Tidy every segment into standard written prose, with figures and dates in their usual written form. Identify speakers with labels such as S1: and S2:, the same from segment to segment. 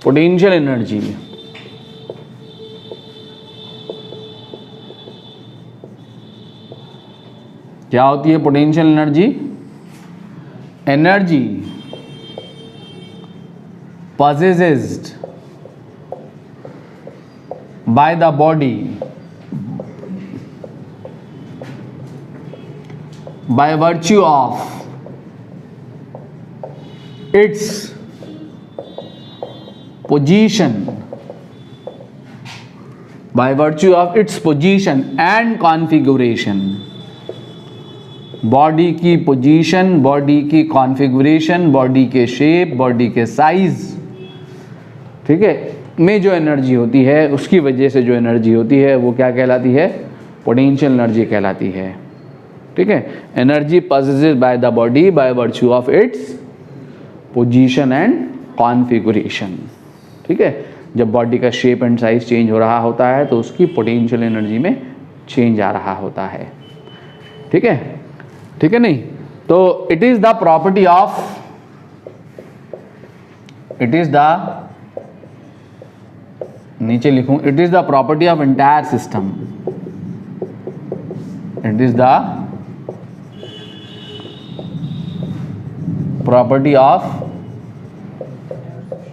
S1: Potential energy. क्या होती है potential energy? Energy possessed by the body by virtue of its position, by virtue of its position and configuration। Body की position, body की configuration, body के shape, body के size, ठीक है, में जो एनर्जी होती है, उसकी वजह से जो एनर्जी होती है वो क्या कहलाती है? पोटेंशियल एनर्जी कहलाती है। ठीक है, energy possessed by the body by virtue of its position and configuration. ठीक है, जब बॉडी का शेप एंड साइज चेंज हो रहा होता है तो उसकी पोटेंशियल एनर्जी में चेंज आ रहा होता है। ठीक है, ठीक है नहीं? तो it is the property of, it is the, नीचे लिखूं, it is the property of entire system, it is the property of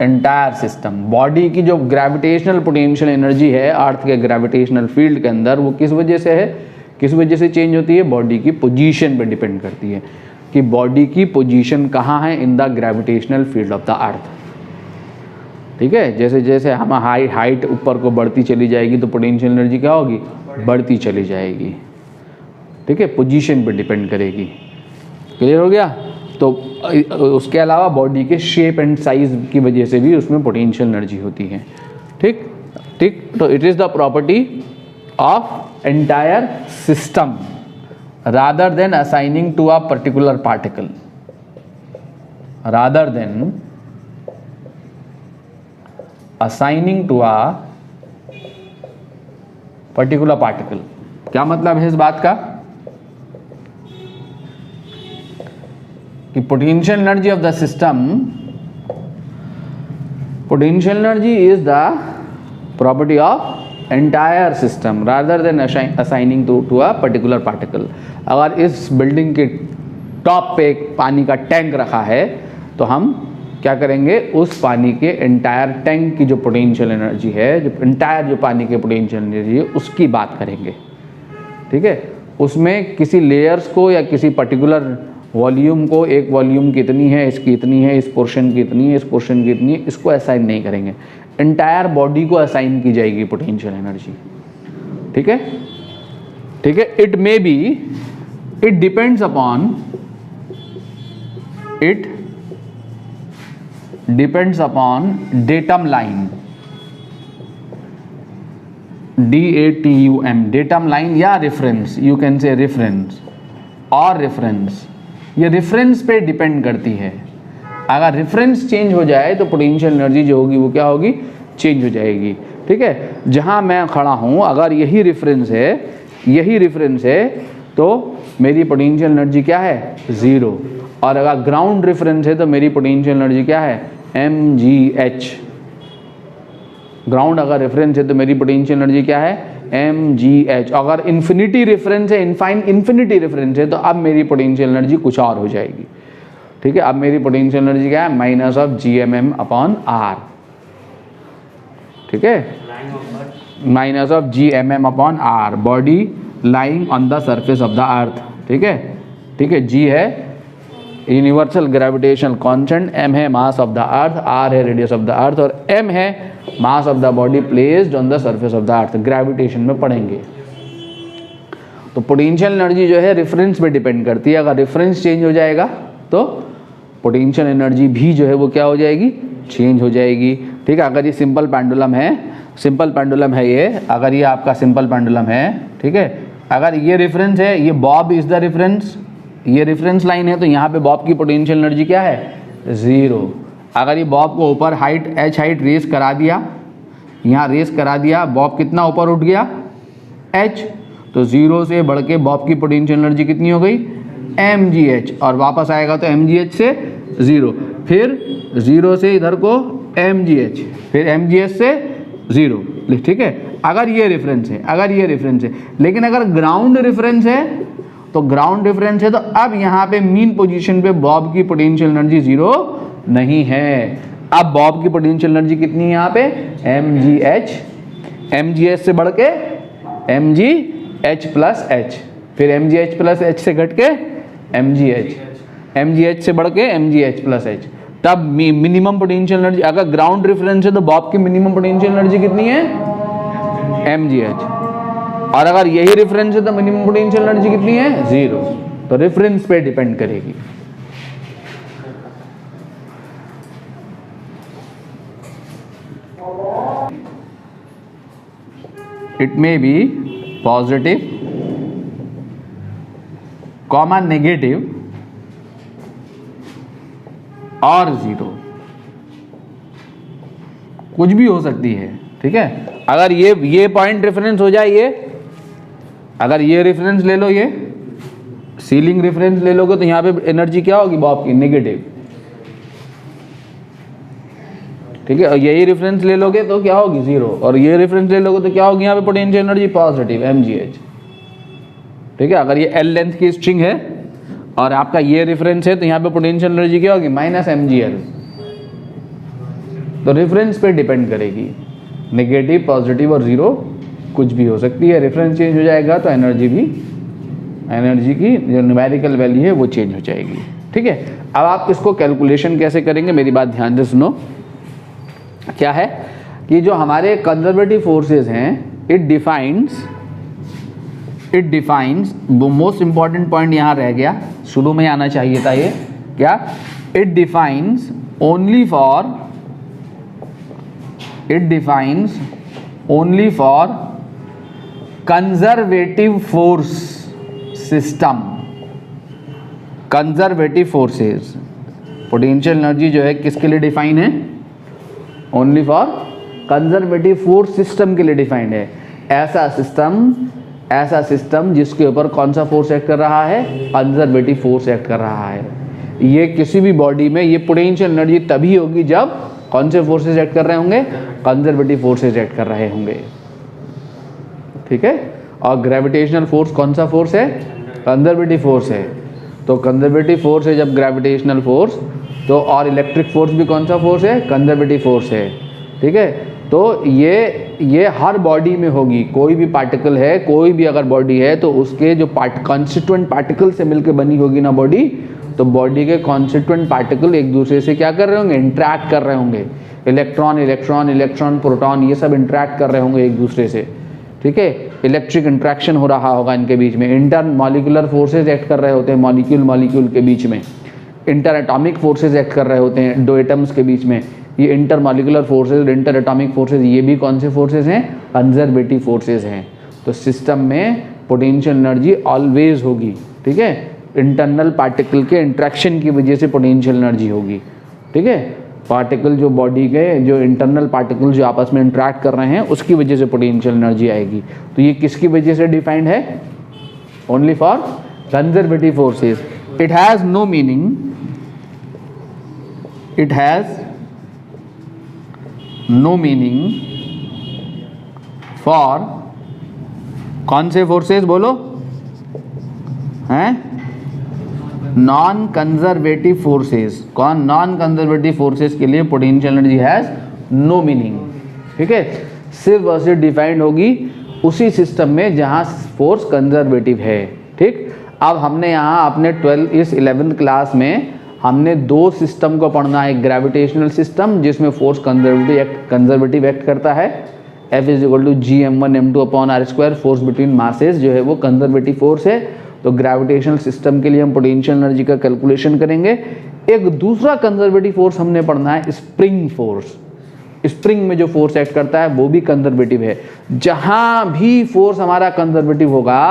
S1: entire system. Body की जो ग्रेविटेशनल पोटेंशियल एनर्जी है अर्थ के ग्रेविटेशनल फील्ड के अंदर, वो किस वजह से है, किस वजह से चेंज होती है? बॉडी की पोजीशन पे डिपेंड करती है कि बॉडी की पोजीशन कहाँ है in the gravitational field of the अर्थ। ठीक है, जैसे जैसे हम हाइट ऊपर को बढ़ती चली जाएगी तो पोटेंशियल एनर्जी क्या होगी? बढ़ती चली जाएगी। ठीक है, पोजीशन पे डिपेंड करेगी। क्लियर हो गया? तो उसके अलावा बॉडी के शेप एंड साइज की वजह से भी उसमें पोटेंशियल एनर्जी होती है। ठीक ठीक, तो it is the property of entire system rather than assigning to a particular particle, rather than assigning to a particular particle। क्या मतलब है इस बात का? कि potential energy of the system, potential energy is the property of entire system rather than assigning to a particular particle. अगर इस building के टॉप पे एक पानी का टैंक रखा है तो हम क्या करेंगे? उस पानी के एंटायर टैंक की जो पोटेंशियल एनर्जी है, जो एंटायर जो पानी के पोटेंशियल एनर्जी है, उसकी बात करेंगे। ठीक है, उसमें किसी लेयर्स को या किसी पर्टिकुलर वॉल्यूम को, एक वॉल्यूम कितनी है, इसकी इतनी है, इस पोर्शन की इतनी है, इस पोर्शन की इतनी है, इसको असाइन नहीं करेंगे। एंटायर बॉडी को असाइन की जाएगी पोटेंशियल एनर्जी। ठीक है, ठीक है। It may be, it depends upon, it depends upon datum line, DATUM, datum line या reference, you can say reference और रेफरेंस। ये रेफरेंस पे डिपेंड करती है। अगर रेफरेंस चेंज हो जाए तो पोटेंशियल एनर्जी जो होगी वो क्या होगी? चेंज हो जाएगी। ठीक है, जहां मैं खड़ा हूं अगर यही रेफरेंस है, यही रेफरेंस है, तो मेरी पोटेंशियल एनर्जी क्या है? 0। और अगर ग्राउंड रेफरेंस है तो मेरी पोटेंशियल एनर्जी क्या है? mgh। ग्राउंड अगर रेफरेंस है तो मेरी पोटेंशियल एनर्जी क्या है? mgh। अगर इन्फिनिटी रेफरेंस है, इन्फिनिटी रेफरेंस है, तो अब मेरी पोटेंशियल एनर्जी कुछ और हो जाएगी। ठीक है, अब मेरी पोटेंशियल एनर्जी क्या है? Minus of GMM/R। ठीक है, minus of GMM/R, body lying on the surface of the अर्थ। ठीक है, ठीक है, G है यूनिवर्सल ग्रेविटेशनल कांस्टेंट, M है मास ऑफ द अर्थ, R है रेडियस ऑफ द अर्थ, और M है मास of the body placed on the surface of the earth. Gravitation में पढ़ेंगे। तो पोटेंशियल एनर्जी जो है रेफरेंस पे डिपेंड करती है। अगर रेफरेंस चेंज हो जाएगा तो पोटेंशियल एनर्जी भी जो है वो क्या हो जाएगी? चेंज हो जाएगी। ठीक है, अगर ये सिंपल पेंडुलम है, सिंपल पेंडुलम है ये, अगर ये आपका सिंपल पेंडुलम है, ठीक है, अगर ये रेफरेंस है, ये बॉब इज द रेफरेंस, ये रेफरेंस लाइन है, तो यहाँ पे बॉब की पोटेंशियल एनर्जी क्या है? 0। अगर ये बॉब को ऊपर हाइट h हाइट रेस करा दिया, यहाँ रेस करा दिया, बॉब कितना ऊपर उठ गया? h। तो 0 से बढ़ के बॉब की पोटेंशियल एनर्जी कितनी हो गई? mgh। और वापस आएगा तो mgh से 0, फिर 0 से इधर को mgh, फिर mgh से 0, ठीक है। अगर ये रेफरेंस है, लेकिन अगर ग्राउंड रेफरेंस है तो अब यहाँ पे मीन पोजीशन पे बॉब की पोटेंशियल एनर्जी 0 नहीं है। अब बॉब की पोटेंशियल एनर्जी कितनी है यहाँ पे, mgh से बढ़ के mgh प्लस h, फिर mgh प्लस h से घट के mgh से बढ़ के mgh प्लस h। तब मिनिमम पोटेंशियल एनर्जी, अगर ग्राउंड रेफरेंस है तो बॉब की मिनिमम पोटेंशियल एनर्जी कितनी है, mgh, और अगर यही रेफरेंस है तो मिनिमम पोटेंशियल एनर्जी कितनी है, 0। तो रेफरेंस पे डिपेंड करेगी। It may B positive comma negative और 0, कुछ भी हो सकती है, ठीक है। अगर ये पॉइंट रेफरेंस हो जाए, अगर ये रेफरेंस ले लो, ये सीलिंग रेफरेंस ले लोगे तो यहाँ पे एनर्जी क्या होगी बॉब की, नेगेटिव, ठीक है। और यही रेफरेंस ले लोगे तो क्या होगी, 0, और ये रेफरेंस ले लोगे तो क्या होगी यहाँ पे पोटेंशियल एनर्जी पॉजिटिव, mgh, ठीक है। अगर ये L लेंथ की स्ट्रिंग है और आपका ये रेफरेंस है तो यहाँ पे पोटेंशियल एनर्जी क्या होगी, -mgl। तो रेफरेंस पे डिपेंड करेगी, नेगेटिव, पॉजिटिव और 0 कुछ भी हो सकती है। रेफरेंस चेंज हो जाएगा तो एनर्जी की जो न्यूमेरिकल वैल्यू है वो चेंज हो जाएगी, ठीक है। अब आप इसको कैलकुलेशन कैसे करेंगे, मेरी बात ध्यान से सुनो। क्या है कि जो हमारे कंजर्वेटिव फोर्सेस हैं, it defines most important point यहाँ रह गया, शुरू में आना चाहिए था ये, क्या, it defines only for conservative force system. Conservative forces potential energy जो है किसके लिए डिफाइन है, only for conservative force system के लिए डिफाइंड है। ऐसा सिस्टम जिसके ऊपर कौन सा फोर्स एक्ट कर रहा है, कंजर्वेटिव फोर्स एक्ट कर रहा है। ये किसी भी बॉडी में ये पोटेंशियल एनर्जी तभी होगी जब कौन से फोर्सेस एक्ट कर रहे होंगे, कंजर्वेटिव फोर्सेस एक्ट कर रहे होंगे, ठीक है। और ग्रेविटेशनल फोर्स कौन सा फोर्स है, कंजर्वेटिव फोर्स है। तो कंजर्वेटिव फोर्स है जब ग्रेविटेशनल फोर्स, तो और इलेक्ट्रिक फोर्स भी कौन सा फोर्स है, कंजर्वेटिव फोर्स है, ठीक है। तो ये हर बॉडी में होगी, कोई भी पार्टिकल है, कोई भी अगर बॉडी है तो उसके जो कॉन्स्टिट्यूएंट पार्टिकल से मिलकर बनी होगी ना बॉडी, तो बॉडी के कॉन्स्टिट्यूएंट पार्टिकल एक दूसरे से क्या कर रहे होंगे, इंटरैक्ट कर रहे होंगे। इलेक्ट्रॉन प्रोटॉन ये सब इंटरैक्ट कर रहे होंगे एक दूसरे से, ठीक है। इलेक्ट्रिक इंट्रैक्शन हो रहा होगा इनके बीच में। इंटर मॉलिक्यूलर फोर्सेज एक्ट कर रहे होते हैं मॉलिक्यूल के बीच में। इंटर एटॉमिक फोर्सेज एक्ट कर रहे होते हैं दो एटम्स के बीच में। ये inter molecular forces, inter atomic forces, ये भी कौन से फोर्सेज हैं, कंजर्वेटिव फोर्सेज हैं। तो सिस्टम में पोटेंशियल एनर्जी ऑलवेज होगी, ठीक है। इंटरनल पार्टिकल के इंट्रैक्शन की वजह से पोटेंशियल एनर्जी होगी, ठीक है। पार्टिकल जो बॉडी के जो इंटरनल पार्टिकल जो आपस में इंटरैक्ट कर रहे हैं उसकी वजह से पोटेंशियल एनर्जी आएगी। तो ये किसकी वजह से डिफाइंड है, only for conservative forces. It has no meaning, it has no meaning for कौन से फोर्सेज बोलो हैं, नॉन कंजर्वेटिव फोर्सेस। कौन, नॉन कंजर्वेटिव फोर्सेस के लिए potential energy has no meaning, ठीक है। सिर्फ और सिर्फ डिफाइंड होगी उसी सिस्टम में जहां फोर्स कंजर्वेटिव है, ठीक। अब हमने यहाँ अपने 11th क्लास में हमने दो सिस्टम को पढ़ना है। ग्रेविटेशनल सिस्टम जिसमें फोर्स कंजर्वेटिव एक्ट करता है, F = Gm1m2/r², force between masses जो है वो कंजर्वेटिव फोर्स है। तो ग्रेविटेशनल सिस्टम के लिए हम पोटेंशियल एनर्जी का कैलकुलेशन करेंगे। एक दूसरा कंजर्वेटिव फोर्स हमने पढ़ना है, स्प्रिंग फोर्स। स्प्रिंग में जो फोर्स एक्ट करता है वो भी कंजर्वेटिव है। जहां भी फोर्स हमारा कंजर्वेटिव होगा,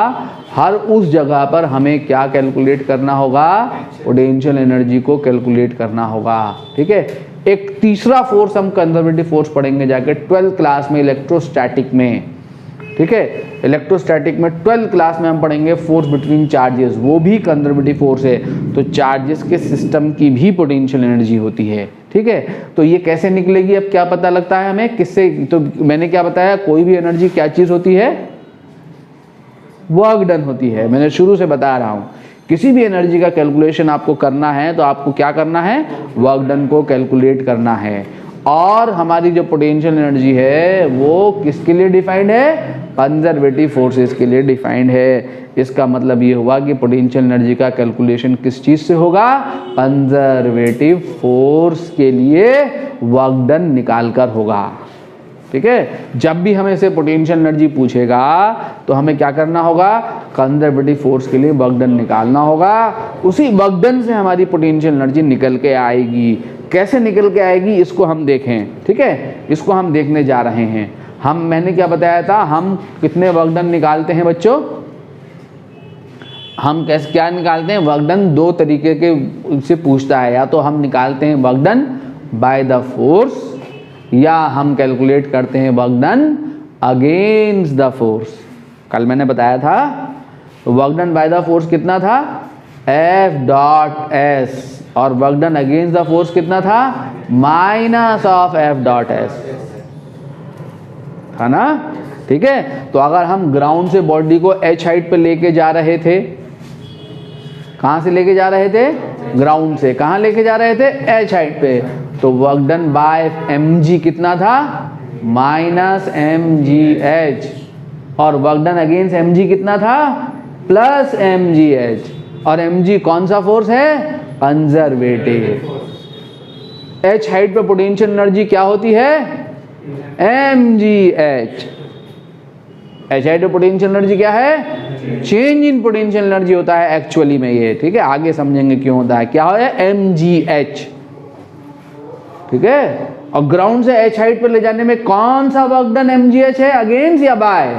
S1: हर उस जगह पर हमें क्या कैलकुलेट करना होगा, पोटेंशियल एनर्जी को कैलकुलेट करना होगा, ठीक है। एक तीसरा फोर्स हम कंजर्वेटिव फोर्स पढ़ेंगे जाके 12th क्लास में, इलेक्ट्रोस्टैटिक में। ठीक है। इलेक्ट्रोस्टैटिक में 12th क्लास में हम पढ़ेंगे फोर्स बिटवीन चार्जेस, वो भी कंजर्वेटिव फोर्स है। तो चार्जेस के सिस्टम की भी पोटेंशियल एनर्जी होती है, ठीक है। तो ये कैसे निकलेगी, अब क्या पता लगता है हमें किससे, तो मैंने क्या बताया, कोई भी एनर्जी क्या चीज़ होती है, वर्क डन होती है। मैंने शुरू से बता रहा हूँ, किसी भी एनर्जी का कैलकुलेशन आपको करना है तो आपको क्या करना है, वर्क डन को कैलकुलेट करना है। और हमारी जो पोटेंशियल एनर्जी है वो किसके लिए डिफाइंड है, कंजर्वेटिव फोर्सेस के लिए डिफाइंड है। इसका मतलब ये हुआ कि पोटेंशियल एनर्जी का कैलकुलेशन किस चीज़ से होगा, कंजर्वेटिव फोर्स के लिए वर्क डन निकाल कर होगा, ठीक है। जब भी हमें से पोटेंशियल एनर्जी पूछेगा तो हमें क्या करना होगा, कंजर्वेटिव फोर्स के लिए वर्क डन निकालना होगा। उसी वर्क डन से हमारी पोटेंशियल एनर्जी निकल के आएगी। कैसे निकल के आएगी इसको हम देखें, ठीक है, इसको हम देखने जा रहे हैं। मैंने क्या बताया था, हम कितने वर्क डन निकालते हैं बच्चों, हम कैसे क्या निकालते हैं, वर्क डन दो तरीके के से पूछता है, या तो हम निकालते हैं work done by the force, या हम कैलकुलेट करते हैं work done against the force. कल मैंने बताया था work done by the force कितना था, F.S, और work done against the force कितना था, -F.S था ना, ठीक है। तो अगर हम ग्राउंड से बॉडी को h हाइट पे लेके जा रहे थे, कहाँ से लेके जा रहे थे, ग्राउंड से, कहाँ लेके जा रहे थे, h हाइट पे, तो वर्क डन बाय mg कितना था, -mgh, और वर्क डन अगेंस्ट mg कितना था, +mgh। और mg कौन सा फोर्स है, कंजर्वेटिव। h हाइट पे पोटेंशियल एनर्जी क्या होती है, mgh। h हाइट पे पोटेंशियल एनर्जी क्या है, चेंज इन पोटेंशियल एनर्जी होता है एक्चुअली में ये, ठीक है। आगे समझेंगे क्यों होता है, क्या है, mgh, ठीक है। और ग्राउंड से h हाइट पे ले जाने में कौन सा वर्क डन mgh है, अगेंस्ट या बाय,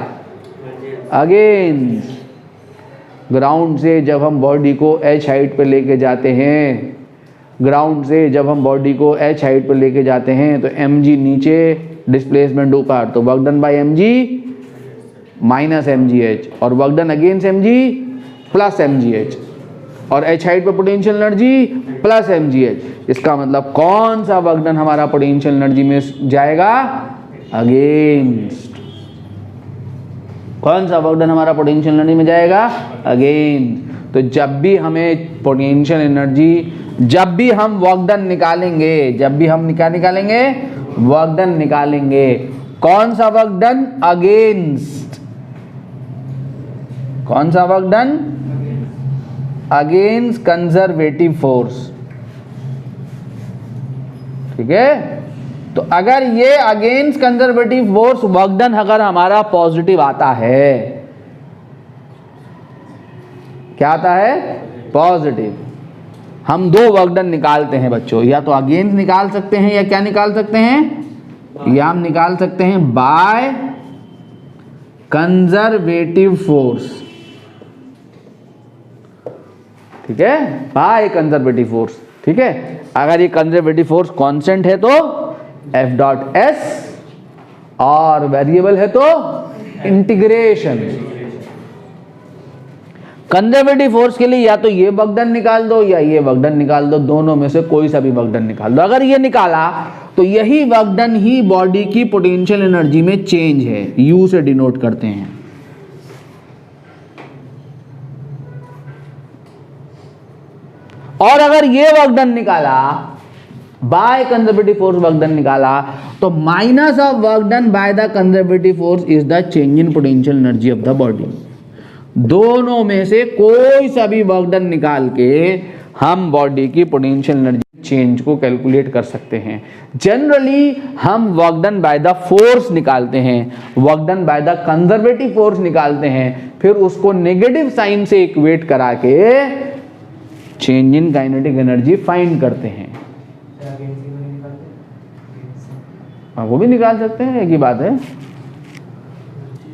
S1: अगेंस्ट। ग्राउंड से जब हम बॉडी को h हाइट पे लेके जाते हैं, ग्राउंड से जब हम बॉडी को h हाइट पे लेके जाते हैं तो mg नीचे, डिस्प्लेसमेंट ऊपर, तो work done bye mg -mgh, और work done against mg +mgh, और h हाइट पे पोटेंशियल एनर्जी +mgh। इसका मतलब कौन सा वर्क डन हमारा पोटेंशियल एनर्जी में जाएगा, अगेंस्ट। कौन सा वर्क डन हमारा पोटेंशियल एनर्जी में जाएगा, अगेंस्ट। तो जब भी हमें पोटेंशियल एनर्जी, जब भी हम वर्क डन निकालेंगे, जब भी हम क्या निकालेंगे, वर्क डन निकालेंगे, कौन सा वर्क डन, अगेंस्ट, कौन सा work done, against conservative force, ठीक है। तो अगर ये against conservative force work done अगर हमारा पॉजिटिव आता है, क्या आता है, पॉजिटिव, हम दो वर्क डन निकालते हैं बच्चों, या तो अगेंस्ट निकाल सकते हैं, या क्या निकाल सकते हैं, या हम निकाल सकते हैं बाय कंजर्वेटिव फोर्स, ठीक है, बाय कंजर्वेटिव फोर्स, ठीक है। अगर ये कंजर्वेटिव फोर्स कांस्टेंट है तो F.S, और वेरिएबल है तो इंटीग्रेशन। कंजर्वेटिव फोर्स के लिए या तो ये वर्क डन निकाल दो या ये वर्क डन निकाल दो, दोनों में से कोई सा भी वर्क डन निकाल दो। अगर ये निकाला तो यही वर्क डन ही बॉडी की पोटेंशियल एनर्जी में चेंज है, U से डिनोट करते हैं। और अगर ये वर्क डन निकाला, by conservative force work done निकाला, तो minus of work done by the conservative force is the change in potential energy of the body. दोनों में से कोई सा भी वर्क डन निकाल के हम बॉडी की पोटेंशियल एनर्जी चेंज को कैलकुलेट कर सकते हैं। जनरली हम work done by the force निकालते हैं, work done by the conservative force निकालते हैं, फिर उसको नेगेटिव साइन से इक्वेट करा के change in kinetic energy find करते हैं। वो भी निकाल सकते हैं, एक ही बात है,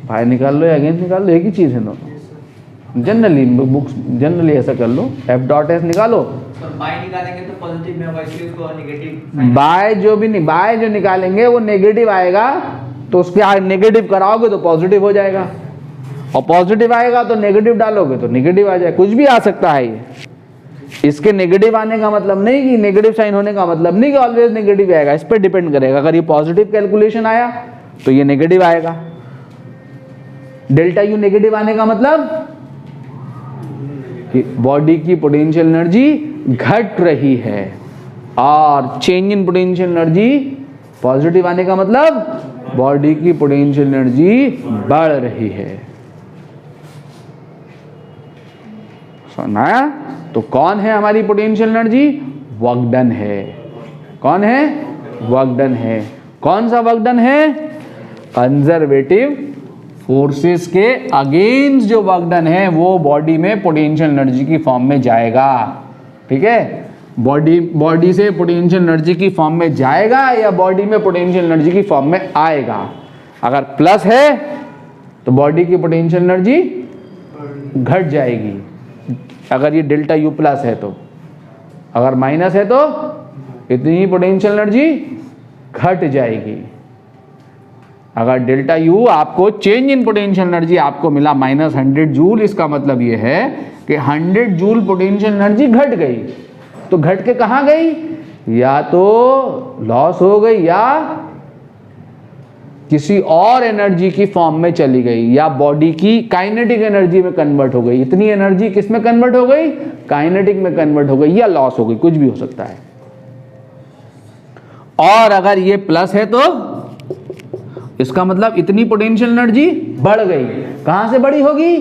S1: बाय निकाल लो या अगेंस्ट निकाल लो, एक ही चीज है दोनों। जनरली बुक्स जनरली ऐसा कर लो, F.S निकालो,
S2: बाय निकालेंगे तो पॉजिटिव में होगा, इसलिए उसको नेगेटिव,
S1: बाय जो भी नहीं, बाय जो निकालेंगे वो नेगेटिव आएगा, तो उसके आगे नेगेटिव कराओगे तो पॉजिटिव हो जाएगा, और पॉजिटिव आएगा तो नेगेटिव डालोगे तो नेगेटिव आ जाएगा। कुछ भी आ सकता है ये, इसके नेगेटिव आने का मतलब नहीं कि नेगेटिव साइन होने का मतलब नहीं कि ऑलवेज नेगेटिव आएगा, इस पर डिपेंड करेगा। अगर ये पॉजिटिव कैलकुलेशन आया तो ये नेगेटिव आएगा। डेल्टा यू नेगेटिव आने का मतलब कि बॉडी की पोटेंशियल एनर्जी घट रही है, और change in potential energy positive आने का मतलब बॉडी की पोटेंशियल एनर्जी बढ़ रही है। सुना? तो कौन है हमारी पोटेंशियल एनर्जी? वर्क डन है। कौन है? वर्क डन है। कौन सा वर्क डन है? कंजर्वेटिव फोर्सेस के अगेंस्ट जो वर्क डन है वो बॉडी में पोटेंशियल एनर्जी की फॉर्म में जाएगा। ठीक है, बॉडी से पोटेंशियल एनर्जी की फॉर्म में जाएगा या बॉडी में पोटेंशियल एनर्जी की फॉर्म में आएगा। अगर प्लस है तो बॉडी की पोटेंशियल एनर्जी घट जाएगी, अगर ये डेल्टा यू प्लस है तो। अगर माइनस है तो इतनी ही पोटेंशियल एनर्जी घट जाएगी। अगर डेल्टा यू आपको चेंज इन पोटेंशियल एनर्जी आपको मिला -100 जूल, इसका मतलब ये है कि 100 जूल पोटेंशियल एनर्जी घट गई। तो घट के कहां गई? या तो लॉस हो गई या किसी और एनर्जी की फॉर्म में चली गई, या बॉडी की काइनेटिक एनर्जी में कन्वर्ट हो गई। इतनी एनर्जी किस में कन्वर्ट हो गई? काइनेटिक में कन्वर्ट हो गई, या लॉस हो गई, कुछ भी हो सकता है। और अगर ये प्लस है तो इसका मतलब इतनी पोटेंशियल एनर्जी बढ़ गई। कहां से बड़ी होगी?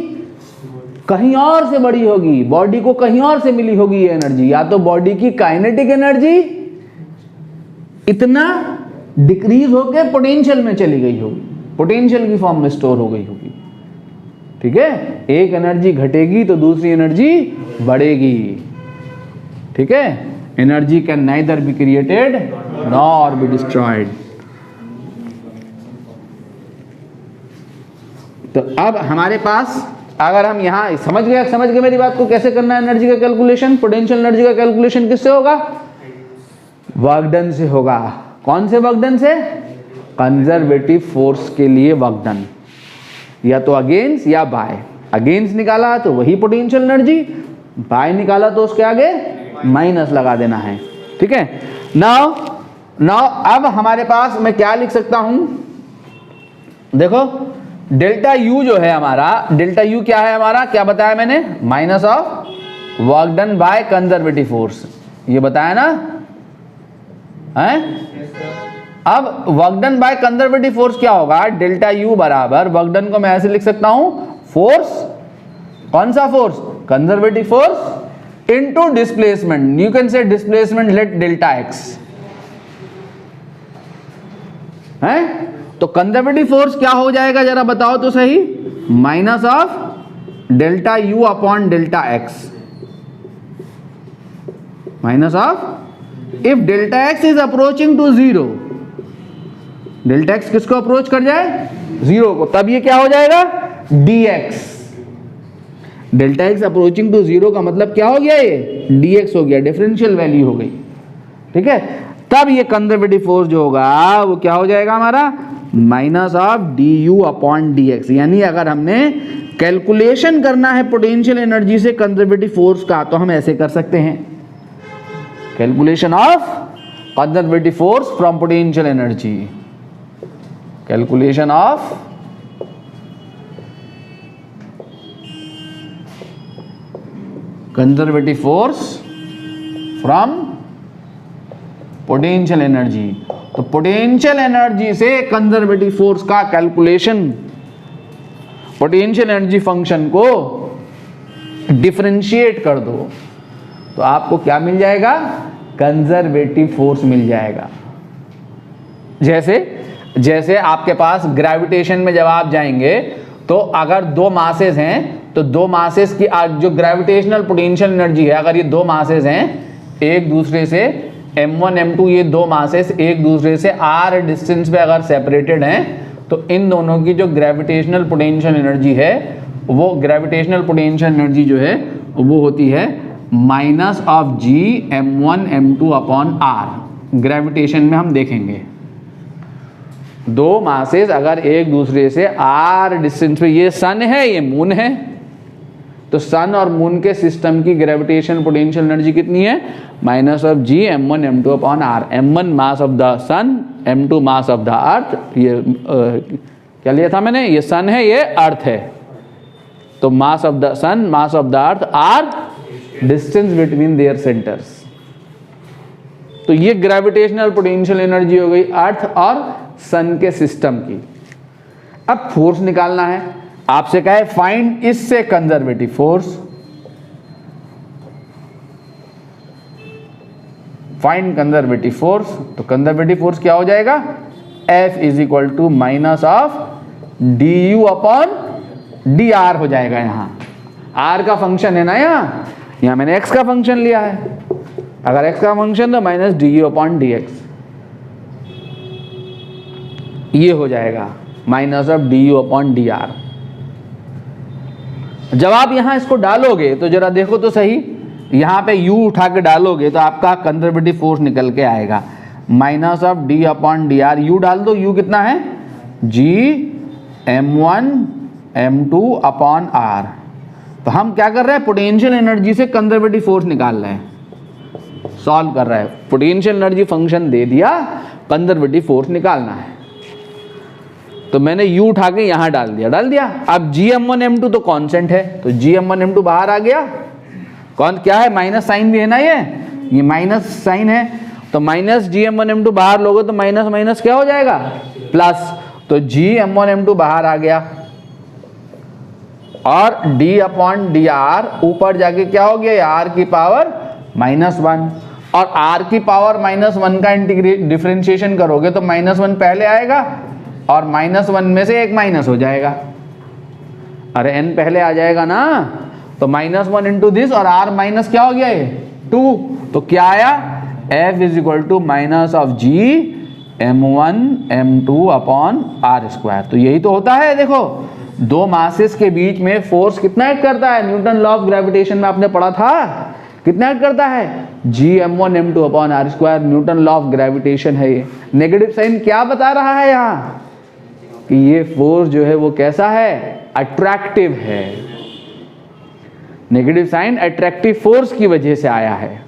S1: कहीं और से बड़ी होगी, बॉडी को कहीं और से मिली होगी ये एनर्जी। या तो बॉडी की काइनेटिक एनर्जी इतना डिक्रीज होकर पोटेंशियल में चली गई होगी, पोटेंशियल की फॉर्म में स्टोर हो गई होगी। ठीक है, एक एनर्जी घटेगी तो दूसरी एनर्जी बढ़ेगी। ठीक है, energy can neither be created nor be destroyed. तो अब हमारे पास, अगर हम यहां समझ गए मेरी बात को, कैसे करना है एनर्जी का कैलकुलेशन? पोटेंशियल एनर्जी का कैलकुलेशन किससे होगा? वर्क डन से होगा। कौन से वर्क डन से? कंजर्वेटिव फोर्स के लिए वर्क डन, या तो अगेंस्ट या बाय। अगेंस्ट निकाला तो वही पोटेंशियल एनर्जी, बाय निकाला तो उसके आगे माइनस लगा देना है। ठीक है, नाउ अब हमारे पास मैं क्या लिख सकता हूं? देखो, डेल्टा यू जो है हमारा, डेल्टा यू क्या है हमारा? क्या बताया मैंने? Minus of work done by conservative force, ये बताया ना है? अब work done by conservative force क्या होगा? डेल्टा यू बराबर, वर्क डन को मैं ऐसे लिख सकता हूं, फोर्स, कौन सा force? Conservative force into displacement. You can से डिस्प्लेसमेंट लेट डेल्टा एक्स है। तो कंजर्वेटिव फोर्स क्या हो जाएगा जरा बताओ तो सही? Minus of delta u upon delta x, minus of if delta x is approaching to 0, delta x किसको अप्रोच कर जाए? 0 को, तब ये क्या हो जाएगा? dx। Delta x approaching to 0 का मतलब क्या हो गया? ये dx हो गया, डिफरेंशियल वैल्यू हो गई। ठीक है, तब ये कंजर्वेटिव फोर्स जो होगा वो क्या हो जाएगा हमारा? Minus of d u upon d x. यानी अगर हमने कैलकुलेशन करना है पोटेंशियल एनर्जी से कंजर्वेटिव फोर्स का, तो हम ऐसे कर सकते हैं, calculation of conservative force from potential energy, calculation of conservative force from potential energy. तो पोटेंशियल एनर्जी से कंजर्वेटिव फोर्स का कैलकुलेशन, पोटेंशियल एनर्जी फंक्शन को डिफरेंशिएट कर दो तो आपको क्या मिल जाएगा? कंजर्वेटिव फोर्स मिल जाएगा। जैसे आपके पास ग्रेविटेशन में जब आप जाएंगे तो अगर दो मासेस हैं तो दो मासेस की जो ग्रेविटेशनल पोटेंशियल एनर्जी है, अगर ये दो मासेस हैं एक दूसरे से m1 m2, ये दो मासेस एक दूसरे से r डिस्टेंस पे अगर सेपरेटेड हैं तो इन दोनों की जो ग्रेविटेशनल पोटेंशियल एनर्जी है, वो ग्रेविटेशनल पोटेंशियल एनर्जी जो है वो होती है minus of g m1 m2 upon r। Gravitation में हम देखेंगे, दो मासेस अगर एक दूसरे से आर डिस्टेंस पे, ये सन है ये मून है, तो सन और मून के सिस्टम की ग्रेविटेशन पोटेंशियल एनर्जी कितनी है? Minus of G m1 m2 upon r. m1 mass of the sun, m2 mass of the earth. ये क्या लिया था मैंने? ये सन है, ये अर्थ है, तो mass of the sun, mass of the earth, r distance between their centres. तो ये ग्रेविटेशनल पोटेंशियल एनर्जी हो गई अर्थ और सन के सिस्टम की। अब फोर्स निकालना है, आपसे कहा है फाइंड इससे conservative force. Find conservative force, तो कंजर्वेटिव फोर्स क्या हो जाएगा? F is equal to minus of du upon dr हो जाएगा। यहां r का फंक्शन है ना, यहां मैंने x का फंक्शन लिया है। अगर x का फंक्शन तो माइनस du अपॉन dx, ये हो जाएगा minus of du upon dr। जब आप यहां इसको डालोगे तो जरा देखो तो सही, यहां पे u उठा के डालोगे तो आपका कंजर्वेटिव फोर्स निकल के आएगा minus of d upon dr। u डाल दो, u कितना है? g m1 m2 upon r। तो हम क्या कर रहे हैं? पोटेंशियल एनर्जी से कंजर्वेटिव फोर्स निकाल रहे हैं, सॉल्व कर रहा है। पोटेंशियल एनर्जी फंक्शन दे दिया, कंजर्वेटिव फोर्स निकालना है, तो मैंने u उठा के यहां डाल दिया। अब gm1 m2 तो कांस्टेंट है, तो gm1 m2 बाहर आ गया। कौन क्या है? माइनस साइन भी है ना, ये माइनस साइन है, तो माइनस gm1 m2 बाहर लोगे तो माइनस माइनस क्या हो जाएगा? प्लस। तो gm1 m2 बाहर आ गया और d अपॉन dr ऊपर जाके क्या हो गया? r की पावर -1, और r की पावर -1 का डिफरेंशिएशन करोगे तो -1 पहले आएगा और -1 में से एक माइनस हो जाएगा। अरे n पहले आ जाएगा ना, तो -1 इंटू दिस, और r माइनस क्या हो गया? ये 2, तो क्या आया? F is equal to minus of g m1 m2 upon r square. तो यही तो होता है। देखो, दो मासेस के बीच में फोर्स कितना एक्ट करता है? न्यूटन लॉ ऑफ ग्रेविटेशन में आपने पढ़ा था, कितना एक्ट करता है? g m1 m2 upon r square. Newton law of gravitation है ये। नेगेटिव साइन क्या बता रहा है यहाँ? कि ये फोर्स जो है वो कैसा है? अट्रैक्टिव है। नेगेटिव साइन अट्रैक्टिव फोर्स की वजह से आया है।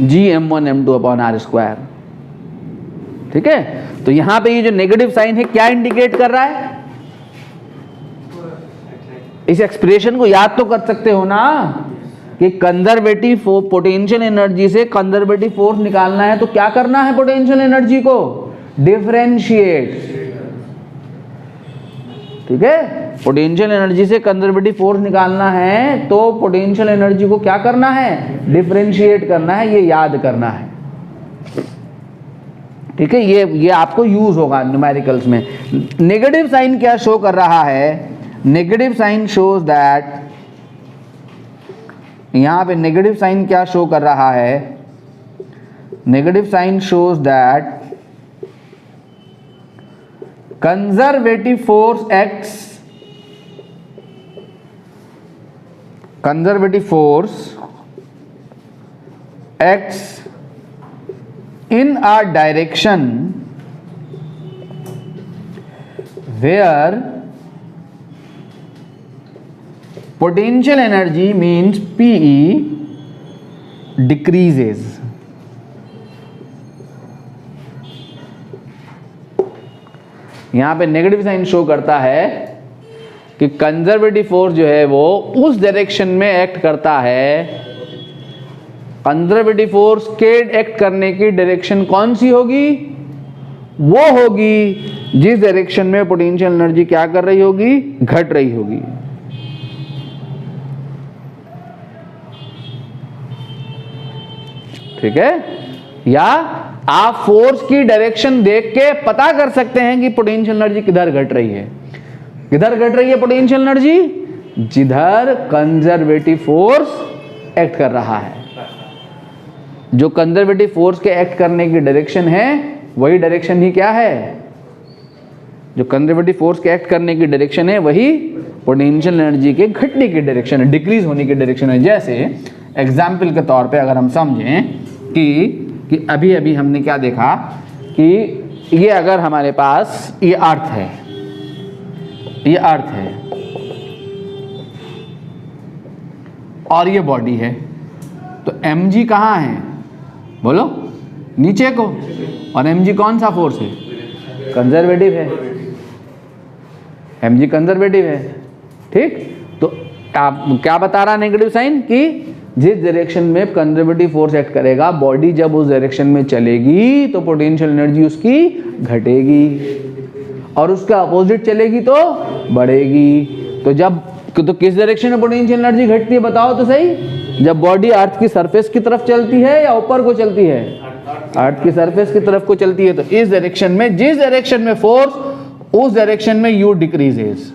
S1: g m1 m2 upon r square, ठीक है। तो यहां पे ये जो नेगेटिव साइन है क्या इंडिकेट कर रहा है? इस एक्सप्रेशन को याद तो कर सकते हो ना कि कंजर्वेटिव पोटेंशियल एनर्जी से कंजर्वेटिव फोर्स निकालना है तो क्या करना है? पोटेंशियल एनर्जी को डिफरेंशिएट, ठीक है। पोटेंशियल एनर्जी से कंजर्वेटिव फोर्स निकालना है तो पोटेंशियल एनर्जी को क्या करना है? डिफरेंशिएट करना है, ये याद करना है, ठीक है। ये आपको यूज होगा न्यूमेरिकल्स में। नेगेटिव साइन क्या शो कर रहा है? नेगेटिव साइन शोज दैट, यहां पे नेगेटिव साइन क्या शो कर रहा है? Negative sign shows that conservative force acts, conservative force acts in a direction where potential energy means PE decreases. यहां पे नेगेटिव साइन शो करता है कि कंजर्वेटिव फोर्स जो है वो उस डायरेक्शन में एक्ट करता है। कंजर्वेटिव फोर्स के एक्ट करने की डायरेक्शन कौन सी होगी? वो होगी जिस डायरेक्शन में पोटेंशियल एनर्जी क्या कर रही होगी? घट रही होगी। ठीक है। या आप फोर्स की डायरेक्शन देख के पता कर सकते हैं कि पोटेंशियल एनर्जी किधर घट रही है। किधर घट रही है पोटेंशियल एनर्जी? जिधर कंजर्वेटिव फोर्स एक्ट कर रहा है। जो कंजर्वेटिव फोर्स के एक्ट करने की डायरेक्शन है वही डायरेक्शन ही क्या है? जो कंजर्वेटिव फोर्स के एक्ट करने की डायरेक्शन है वही पोटेंशियल एनर्जी के घटने की डायरेक्शन है, डिक्रीज होने की डायरेक्शन है। जैसे एग्जाम्पल के तौर पे अगर हम समझें कि कि अभी अभी हमने क्या देखा कि ये अगर हमारे पास ये अर्थ है, ये अर्थ है और ये बॉडी है, तो mg कहाँ है बोलो? नीचे को। और mg कौन सा फोर्स है? कंजर्वेटिव है। mg कंजर्वेटिव है, ठीक। तो आप क्या बता रहा नेगेटिव साइन कि जिस डायरेक्शन में कंजर्वेटिव फोर्स एक्ट करेगा, बॉडी जब उस डायरेक्शन में चलेगी तो पोटेंशियल एनर्जी उसकी घटेगी, और उसका अपोजिट चलेगी तो बढ़ेगी। तो किस डायरेक्शन में पोटेंशियल एनर्जी घटती है बताओ तो सही? जब बॉडी अर्थ की सरफेस की तरफ चलती है या ऊपर को चलती है? अर्थ की सरफेस की तरफ को चलती है। तो इस डायरेक्शन में, जिस डायरेक्शन में फोर्स, उस डायरेक्शन में यू डिक्रीजेस,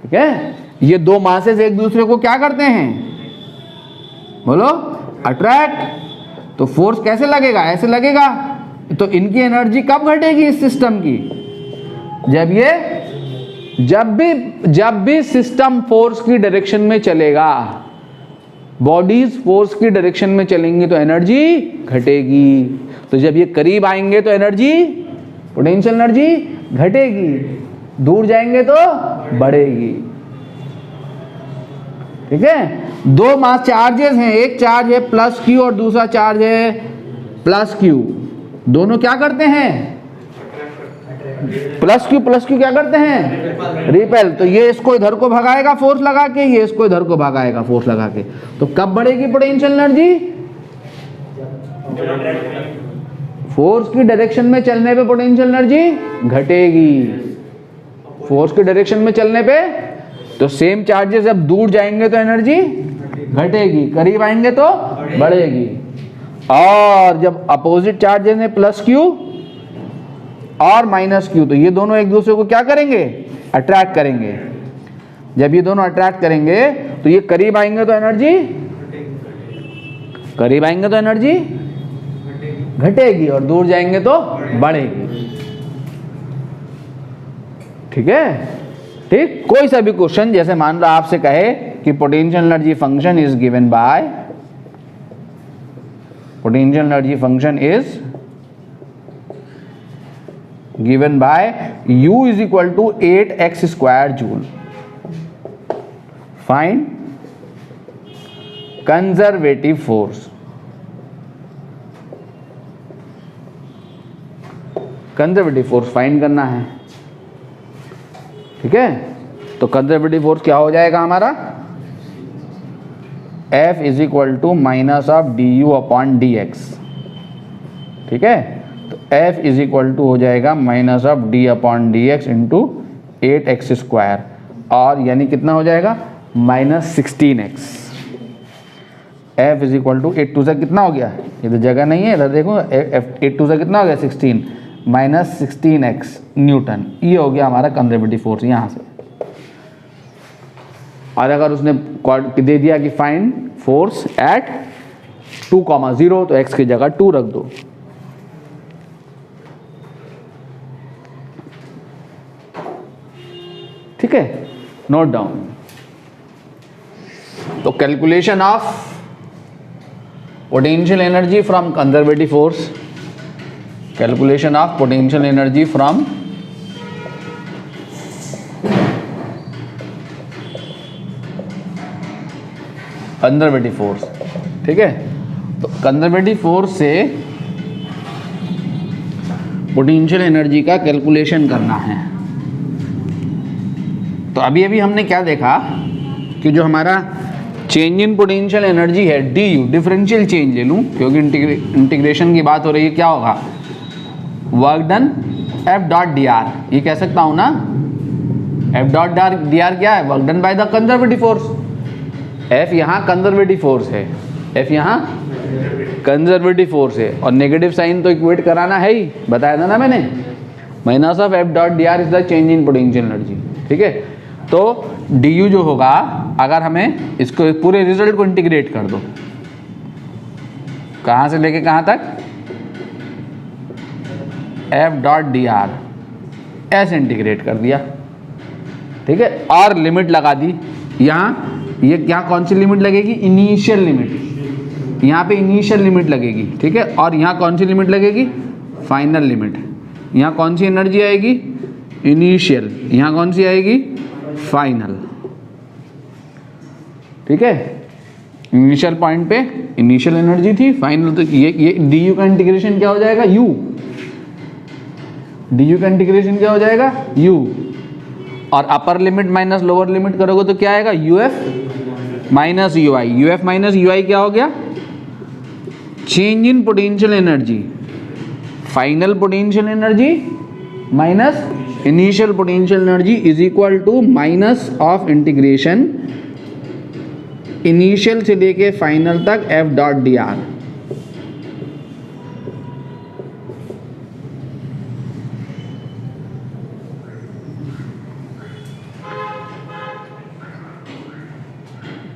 S1: ठीक है। ये दो मासेस एक दूसरे को क्या करते हैं बोलो? अट्रैक्ट। तो फोर्स कैसे लगेगा? ऐसे लगेगा। तो इनकी एनर्जी कब घटेगी इस सिस्टम की? जब भी सिस्टम फोर्स की डायरेक्शन में चलेगा, बॉडीज फोर्स की डायरेक्शन में चलेंगी तो एनर्जी घटेगी। तो जब ये करीब आएंगे तो एनर्जी, पोटेंशियल एनर्जी घटेगी, दूर जाएंगे तो बढ़ेगी, ठीक है। दो मास चार्जेस हैं, एक चार्ज है प्लस क्यू और दूसरा चार्ज है प्लस क्यू। दोनों क्या करते हैं? प्लस क्यू क्या करते हैं? रिपेल। तो ये इसको इधर को भगाएगा फोर्स लगा के, ये इसको इधर को भगाएगा फोर्स लगा के। तो कब बढ़ेगी पोटेंशियल एनर्जी? फोर्स की डायरेक्शन में चलने पे पोटेंशियल एनर्जी घटेगी, फोर्स की डायरेक्शन में चलने पे। तो सेम चार्जेस जब दूर जाएंगे तो एनर्जी घटेगी, करीब आएंगे तो बढ़ेगी। और जब अपोजिट चार्जेस हैं प्लस क्यू और माइनस क्यू, तो ये दोनों एक दूसरे को क्या करेंगे? अट्रैक्ट करेंगे। जब ये दोनों अट्रैक्ट करेंगे तो ये करीब आएंगे तो एनर्जी, करीब आएंगे तो एनर्जी घटेगी और दूर जाएंगे तो बढ़ेगी, ठीक है। ठीक। कोई सा भी क्वेश्चन, जैसे मान लो आपसे कहे कि potential energy function is given by, potential energy function is given by u is equal to 8x square joule, find conservative force. Conservative force find करना है, ठीक है। तो कंजर्वेटिव फोर्स क्या हो जाएगा हमारा? F is equal to minus of d u upon d x, ठीक है। तो F इज इक्वल टू हो जाएगा minus of d upon d x into 8x square, और यानी कितना हो जाएगा? Minus 16x। F is equal to 8 two से कितना हो गया? ये तो जगह नहीं है, इधर देखो। 8 टू से कितना हो गया? 16 माइनस 16x न्यूटन। ये हो गया हमारा कंजर्वेटिव फोर्स यहाँ से। और अगर उसने दे दिया कि फाइंड फोर्स एट 2,0, तो x की जगह 2 रख दो, ठीक है। Note down. तो calculation of potential energy from conservative force, calculation of potential energy from conservative force, ठीक है। तो कंजर्वेटिव फोर्स से पोटेंशियल एनर्जी का कैलकुलेशन करना है। तो अभी अभी हमने क्या देखा कि जो हमारा चेंज इन पोटेंशियल एनर्जी है डी यू, डिफरेंशियल चेंज ले लूँ क्योंकि इंटीग्रेशन की बात हो रही है, क्या होगा? Work done F dot D are, ये कह सकता हूँ ना। एफ डॉट डी आर क्या है? Work done by the conservative force. F यहाँ कंजर्वेटिव फोर्स है, एफ यहाँ कंजर्वेटिव फोर्स है, और नेगेटिव साइन तो इक्वेट कराना है ही, बताया था ना मैंने। Minus of F dot D are is the change in potential energy, ठीक है। तो डी यू जो होगा, अगर हमें इसको पूरे रिजल्ट को इंटीग्रेट कर दो, कहाँ से लेके कहाँ तक? एफ डॉट डी आर ऐसे इंटीग्रेट कर दिया, ठीक है। और लिमिट लगा दी यहाँ, ये क्या कौन सी लिमिट लगेगी? इनिशियल लिमिट, यहाँ पे इनिशियल लिमिट लगेगी, ठीक है, और यहाँ कौन सी लिमिट लगेगी, फाइनल लिमिट। यहाँ कौन सी एनर्जी आएगी, इनिशियल, यहाँ कौन सी आएगी, फाइनल, ठीक है। इनिशियल पॉइंट पे इनिशियल एनर्जी थी, फाइनल, तो ये डी यू का इंटीग्रेशन क्या हो जाएगा, यू, डी यू का इंटीग्रेशन क्या हो जाएगा, यू, और upper limit minus lower limit करोगे तो क्या आएगा, U F minus U I. U F minus U I क्या हो गया, change in potential energy, final potential energy minus initial potential energy is equal to minus of integration initial से लेके final तक एफ डॉट डी आर।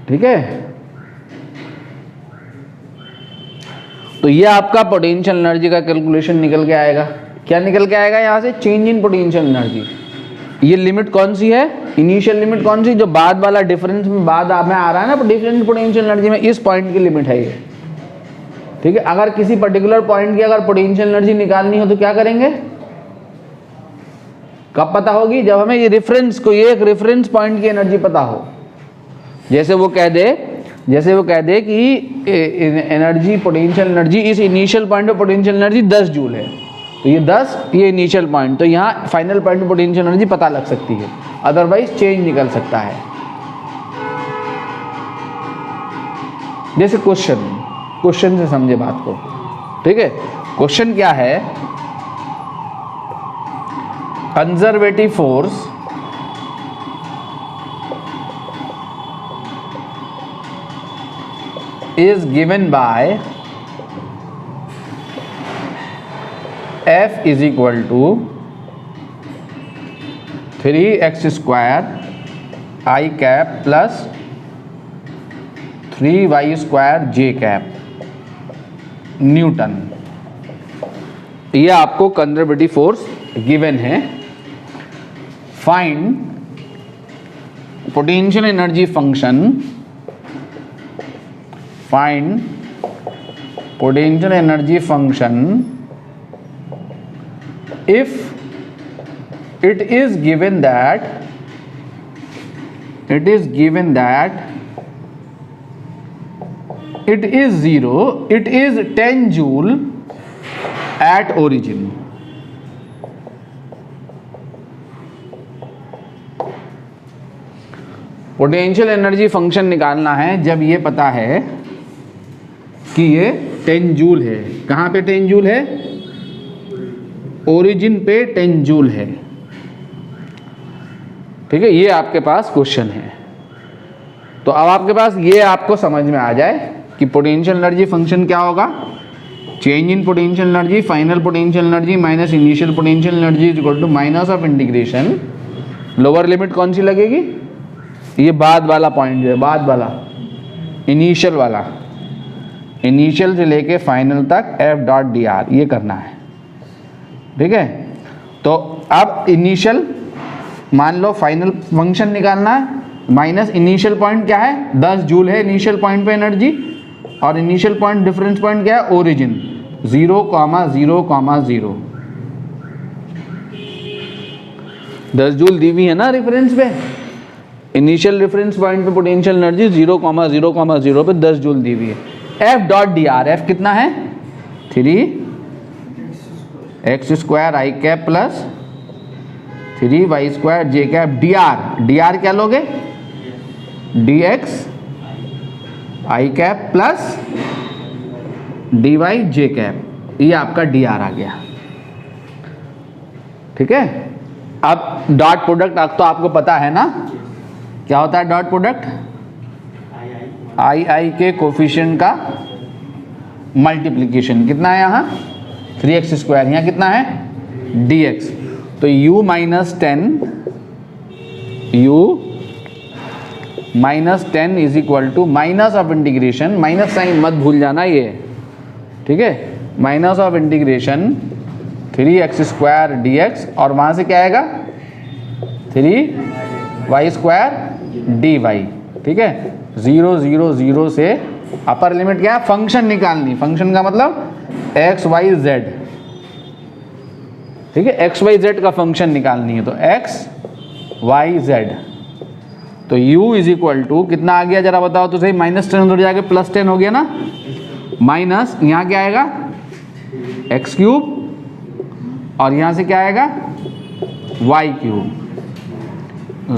S1: ठीक है, तो ये आपका पोटेंशियल एनर्जी का कैलकुलेशन निकल के आएगा। क्या निकल के आएगा यहाँ से, चेंज इन पोटेंशियल एनर्जी। ये लिमिट कौन सी है, इनिशियल लिमिट कौन सी, जो बाद वाला डिफरेंस में बाद में आ रहा है ना, डिफरेंस पोटेंशियल एनर्जी में, इस पॉइंट की लिमिट है ये, ठीक है। अगर किसी पर्टिकुलर पॉइंट की अगर पोटेंशियल एनर्जी निकालनी हो तो क्या करेंगे, कब पता होगी, जब हमें ये रेफरेंस को, ये एक रेफरेंस पॉइंट की एनर्जी पता हो। जैसे वो कह दे कि एनर्जी, पोटेंशियल एनर्जी इस इनिशियल पॉइंट पे पोटेंशियल एनर्जी 10 जूल है, तो ये 10, ये इनिशियल पॉइंट, तो यहाँ फाइनल पॉइंट पे पोटेंशियल एनर्जी पता लग सकती है, अदरवाइज चेंज निकल सकता है। जैसे क्वेश्चन से समझे बात को, ठीक है। क्वेश्चन क्या है, conservative force is given by F is equal to 3x square I cap plus 3y square j cap Newton. ये आपको कंजर्वेटिव फोर्स गिवन है। Find potential energy function, find potential energy function if it is given that it is 0, it is 10 joule at origin। Potential energy function निकालना है जब ये पता है कि ये 10 जूल है। कहाँ पे 10 जूल है, ओरिजिन पे 10 जूल है, ठीक है। ये आपके पास क्वेश्चन है। तो अब आपके पास ये आपको समझ में आ जाए कि पोटेंशियल एनर्जी फंक्शन क्या होगा, change in potential energy, final potential energy minus initial potential energy is equal to minus of integration, lower limit कौन सी लगेगी, ये बाद वाला पॉइंट जो है, बाद वाला इनिशियल वाला, इनिशियल से लेके फाइनल तक एफ डॉट डी आर, ये करना है, ठीक है। तो अब इनिशियल, मान लो फाइनल फंक्शन निकालना है, माइनस इनिशियल पॉइंट क्या है, 10 जूल है इनिशियल पॉइंट पे एनर्जी, और इनिशियल पॉइंट डिफरेंस पॉइंट क्या है, ओरिजिन 0,0,0, 10 जूल दी हुई है ना रेफरेंस पे, इनिशियल रेफरेंस पॉइंट पे पोटेंशियल एनर्जी 0,0,0 पे 10 जूल दी हुई है। F dot D R, F कितना है, 3x square I cap plus 3y square J cap D R, D R क्या लोगे, dx I cap plus dy J cap, ये आपका डी आर आ गया, ठीक है। अब डॉट प्रोडक्ट तो आपको पता है ना क्या होता है डॉट प्रोडक्ट, आई के कोफिशिएंट का मल्टीप्लिकेशन, कितना है यहाँ 3x स्क्वायर, यहाँ कितना है dx, तो u minus 10 is equal to minus of integration, minus sign मत भूल जाना ये, ठीक है, minus of integration 3x square dx, और वहाँ से क्या आएगा 3y स्क्वायर dy, ठीक है। 0, 0, 0 से अपर लिमिट क्या है, फंक्शन निकालनी, फंक्शन का मतलब एक्स वाई जेड, ठीक है, एक्स वाई जेड का फंक्शन निकालनी है, तो एक्स वाई जेड, तो u इज इक्वल टू कितना आ गया जरा बताओ तो सही, -10 उधर जाके +10 हो गया ना, माइनस यहाँ क्या आएगा एक्स क्यूब, और यहाँ से क्या आएगा वाई क्यूब,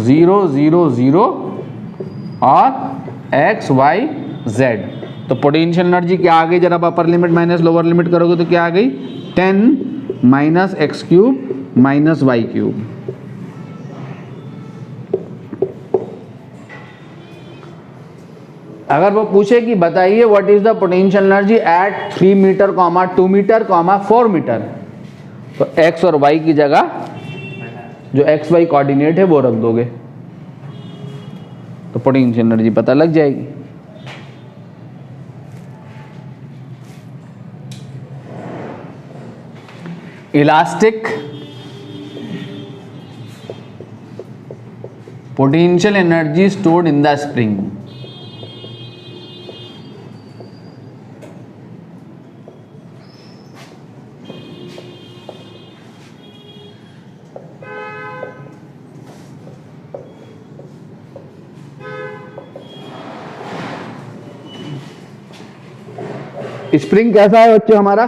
S1: 0 0 0 और एक्स वाई जेड। तो पोटेंशियल एनर्जी क्या आ गई, जरा upper limit minus lower limit करोगे तो क्या आ गई, 10 minus x cube minus y cube. अगर वो पूछे कि बताइए what is the potential energy at 3 metre, 2 metre, 4 metre, तो x और y की जगह जो एक्स वाई कोऑर्डिनेट है वो रख दोगे तो पोटेंशियल एनर्जी पता लग जाएगी। Elastic potential energy stored in the spring. Spring कैसा है बच्चों हमारा?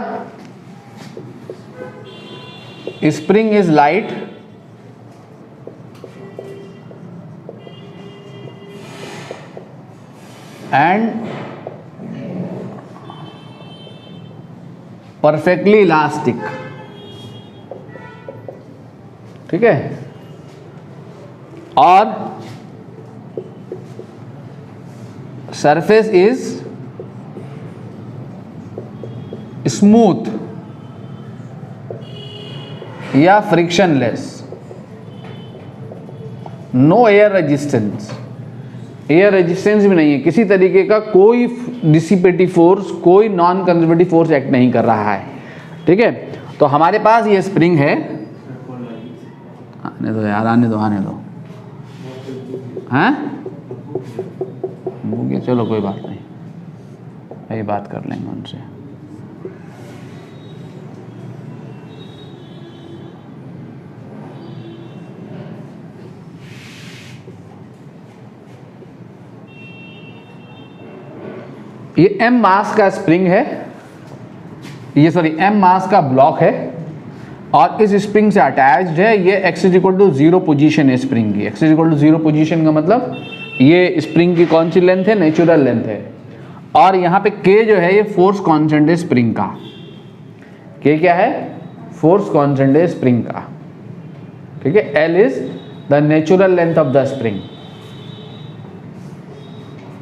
S1: Spring is light and perfectly elastic, ठीक है, और सरफेस इज स्मूथ या frictionless, no air resistance, air resistance भी नहीं है, किसी तरीके का कोई डिसिपेटिव फोर्स, कोई नॉन कंजर्वेटिव फोर्स एक्ट नहीं कर रहा है, ठीक है। तो हमारे पास ये स्प्रिंग है, आने दो यार, आने दो हैं, हो गया, चलो कोई बात नहीं, यही बात कर लेंगे उनसे। ये m मास का स्प्रिंग है, ये सॉरी m मास का ब्लॉक है और इस स्प्रिंग से अटैच्ड है। ये x is equal to 0 position है स्प्रिंग की। x is equal to 0 position का मतलब ये स्प्रिंग की कौन सी लेंथ है? नेचुरल लेंथ है। और यहाँ पे k जो है ये फोर्स कांस्टेंट है स्प्रिंग का। k क्या है? फोर्स कांस्टेंट है स्प्रिंग का, ठीक है। L is the natural length of the spring,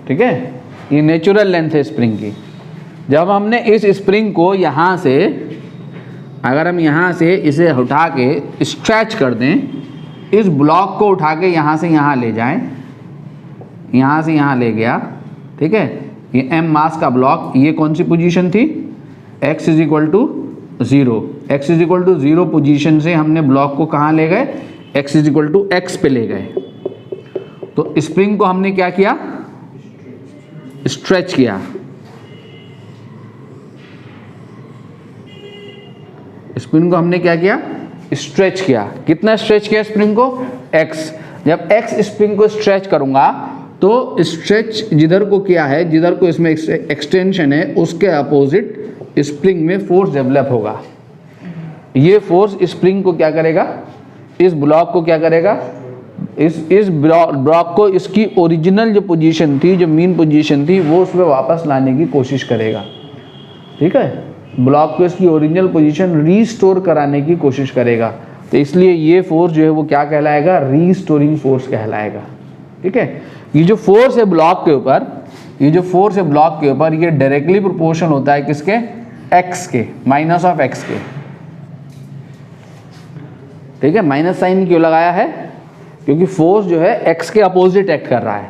S1: ठीक है, ये नेचुरल लेंथ है स्प्रिंग की। जब हमने इस स्प्रिंग को यहाँ से, अगर हम यहाँ से इसे उठा के स्ट्रेच कर दें, इस ब्लॉक को उठा के यहाँ से यहाँ ले जाएं, यहाँ से यहाँ ले गया, ठीक है, ये m मास का ब्लॉक, ये कौन सी पोजीशन थी? x is equal to 0। x is equal to 0 position से हमने ब्लॉक को कहाँ ले गए? x is equal to x पे ले गए। तो स्प्रिंग को हमने क्या किया? स्ट्रेच किया। स्प्रिंग को हमने क्या किया? स्ट्रेच किया। कितना स्ट्रेच किया स्प्रिंग को? x। जब x स्प्रिंग को स्ट्रेच करूंगा तो स्ट्रेच जिधर को किया है, जिधर को इसमें एक्सटेंशन है, उसके अपोजिट स्प्रिंग में फोर्स डेवलप होगा। ये फोर्स स्प्रिंग को क्या करेगा? इस ब्लॉक को क्या करेगा? इस ब्लॉक को इसकी ओरिजिनल जो पोजीशन थी, जो मीन पोजीशन थी, वो उसमें वापस लाने की कोशिश करेगा, ठीक है। ब्लॉक को इसकी ओरिजिनल पोजीशन रीस्टोर कराने की कोशिश करेगा। तो इसलिए ये फोर्स जो है वो क्या कहलाएगा? रीस्टोरिंग फोर्स कहलाएगा, ठीक है। ये जो फोर्स है ब्लॉक के ऊपर, ये जो फोर्स है ब्लॉक के ऊपर, ये डायरेक्टली प्रोपोर्शन होता है किसके? x के, माइनस ऑफ x के, ठीक है। माइनस साइन क्यों लगाया है? क्योंकि फोर्स जो है x के अपोजिट एक्ट कर रहा है।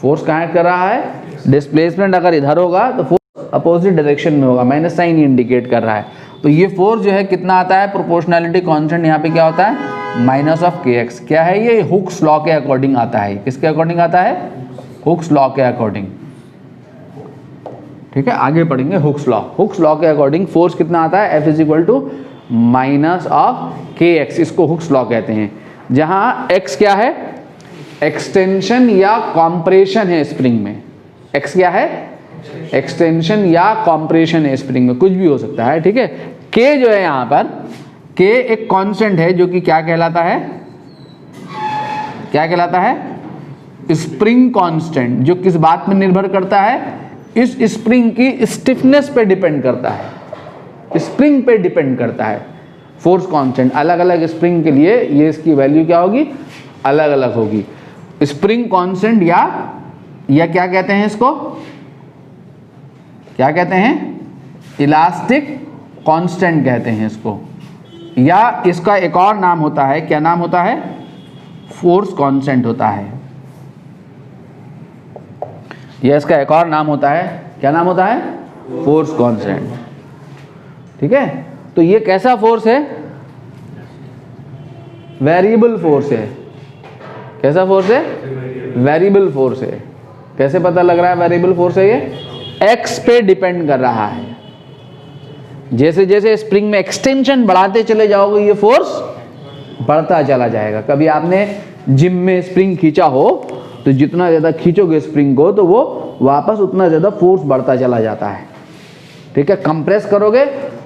S1: फोर्स कहाँ एक्ट कर रहा है? डिस्प्लेसमेंट अगर इधर होगा तो फोर्स अपोजिट डायरेक्शन में होगा, माइनस साइन ही इंडिकेट कर रहा है। तो ये फोर्स जो है कितना आता है? प्रोपोर्शनैलिटी कांस्टेंट यहाँ पे क्या होता है? Minus of kx। क्या है ये? हुक्स लॉ के अकॉर्डिंग आता है। किसके अकॉर्डिंग आता है? हुक्स लॉ के अकॉर्डिंग, ठीक है, आगे पढ़ेंगे हुक्स लॉ। हुक्स लॉ के अकॉर्डिंग फोर्स कितना आता है, F is equal to minus of kx, इसको हुक्स लॉ कहते हैं। जहां x क्या है, एक्सटेंशन या कॉम्प्रेशन है स्प्रिंग में। x क्या है, एक्सटेंशन या कॉम्प्रेशन है स्प्रिंग में, कुछ भी हो सकता है। ठीक है, k जो है यहाँ पर, k एक कांस्टेंट है जो कि क्या कहलाता है, क्या कहलाता है, स्प्रिंग कांस्टेंट, जो किस बात में निर्भर करता है, इस स्प्रिंग की स्टिफनेस पे डिपेंड करता है, स्प्रिंग पे डिपेंड करता है। फोर्स कांस्टेंट अलग अलग स्प्रिंग के लिए ये इसकी वैल्यू क्या होगी, अलग अलग होगी। स्प्रिंग कांस्टेंट या क्या कहते हैं इसको, क्या कहते हैं, इलास्टिक कांस्टेंट कहते हैं इसको, या इसका एक और नाम होता है, क्या नाम होता है, फोर्स कांस्टेंट होता है। यह इसका एक और नाम होता है, क्या नाम होता है, फोर्स कांस्टेंट। ठीक है, तो ये कैसा फोर्स है, वेरिएबल फोर्स है। कैसा फोर्स है, वेरिएबल फोर्स है। कैसे पता लग रहा है वेरिएबल फोर्स है, ये एक्स पे डिपेंड कर रहा है। जैसे जैसे स्प्रिंग में एक्सटेंशन बढ़ाते चले जाओगे ये फोर्स बढ़ता चला जाएगा। कभी आपने जिम में स्प्रिंग खींचा हो तो जितना ज़्यादा खींचोगे स्प्रिंग को तो वो वापस उतना ज़्यादा फोर्स बढ़ता चला जाता है। ठीक है, कंप्रेस करोगे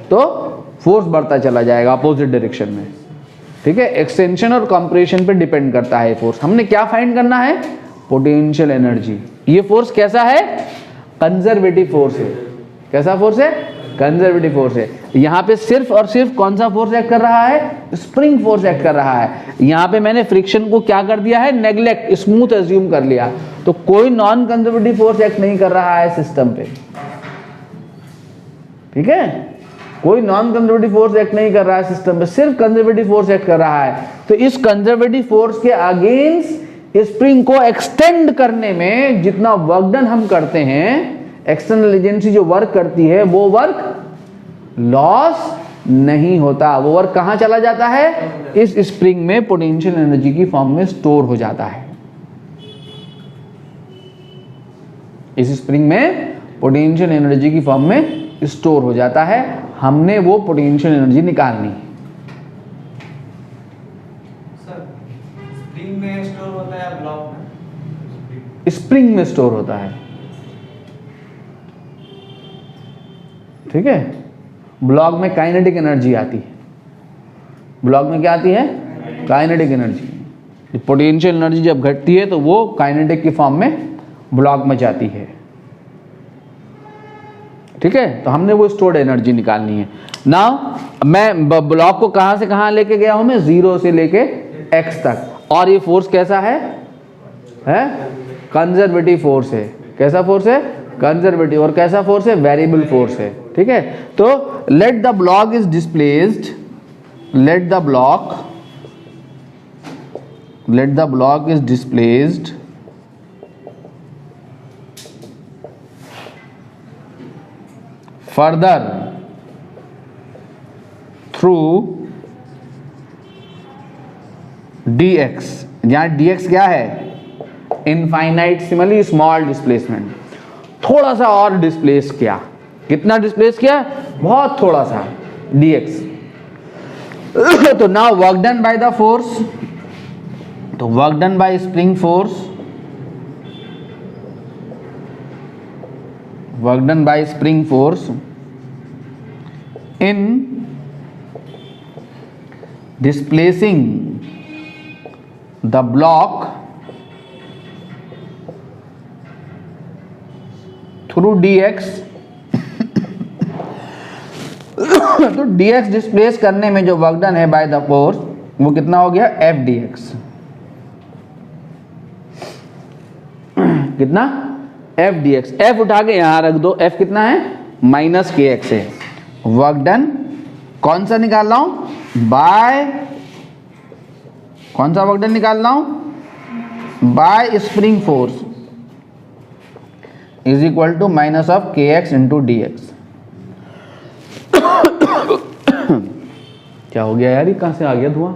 S1: तो फोर्स बढ़ता चला जाएगा अपोजिट डायरेक्शन में। ठीक है, एक्सटेंशन और कंप्रेशन पे डिपेंड करता है फोर्स। हमने क्या फाइंड करना है, पोटेंशियल एनर्जी। ये फोर्स कैसा है, कंजर्वेटिव फोर्स है। कैसा फोर्स है, कंजर्वेटिव फोर्स है। यहाँ पे सिर्फ और सिर्फ कौन सा फोर्स एक्ट कर रहा है, स्प्रिंग फोर्स एक्ट कर रहा है। यहाँ पे मैंने फ्रिक्शन को क्या कर दिया है, नेग्लेक्ट, स्मूथ एज्यूम कर लिया, तो कोई नॉन कंजर्वेटिव फोर्स एक्ट नहीं कर रहा है सिस्टम पे। ठीक है, कोई नॉन कंजर्वेटिव फोर्स एक्ट नहीं कर रहा है सिस्टम पे, सिर्फ कंजर्वेटिव फोर्स एक्ट कर रहा है। तो इस कंजर्वेटिव फोर्स के अगेंस्ट स्प्रिंग को एक्सटेंड करने में जितना वर्क डन हम करते हैं, एक्सटर्नल एजेंसी जो वर्क करती है वो वर्क लॉस नहीं होता, वो वर्क कहां चला जाता है, इस स्प्रिंग में पोटेंशियल एनर्जी की फॉर्म में स्टोर हो जाता है। इस स्प्रिंग में पोटेंशियल एनर्जी की फॉर्म में स्टोर हो जाता है। हमने वो पोटेंशियल एनर्जी निकालनी है।
S2: सर, स्प्रिंग में स्टोर होता है या ब्लॉक में?
S1: स्प्रिंग में स्टोर होता है। ठीक है, ब्लॉक में काइनेटिक एनर्जी आती है। ब्लॉक में क्या आती है, काइनेटिक एनर्जी। पोटेंशियल एनर्जी जब घटती है तो वो काइनेटिक की फॉर्म में ब्लॉक में जाती है। ठीक है, तो हमने वो स्टोर्ड एनर्जी निकालनी है। नाउ मैं ब्लॉक को कहां से कहां लेके गया हूं, मैं 0 से लेके x तक, और ये फोर्स कैसा है, कंजर्वेटिव फोर्स है। कैसा फोर्स है, कंजर्वेटिव। और कैसा फोर्स है, वेरिएबल फोर्स है। ठीक है, तो let the block is displaced, let the block is displaced further through dx, जहां dx क्या है, इनफाइनाइटसिमली स्मॉल डिस्प्लेसमेंट, थोड़ा सा और डिस्प्लेस किया। कितना डिस्प्लेस किया, बहुत थोड़ा सा, dx। तो now work done by the force, तो work done by spring force, work done by spring force in displacing the block through dx। तो dx डिस्प्लेस करने में जो वर्क डन है बाय द फोर्स वो कितना हो गया, f dx। कितना, एफ डी एक्स। एफ उठा के यहां रख दो, एफ कितना है, माइनस के एक्स है। वर्क डन कौन सा निकाल रहा हूं, बाय, कौन सा वर्क डन निकाल रहा हूं, by spring force is equal to minus of k x into d x. क्या हो गया यार, ये कहां से आ गया धुआं।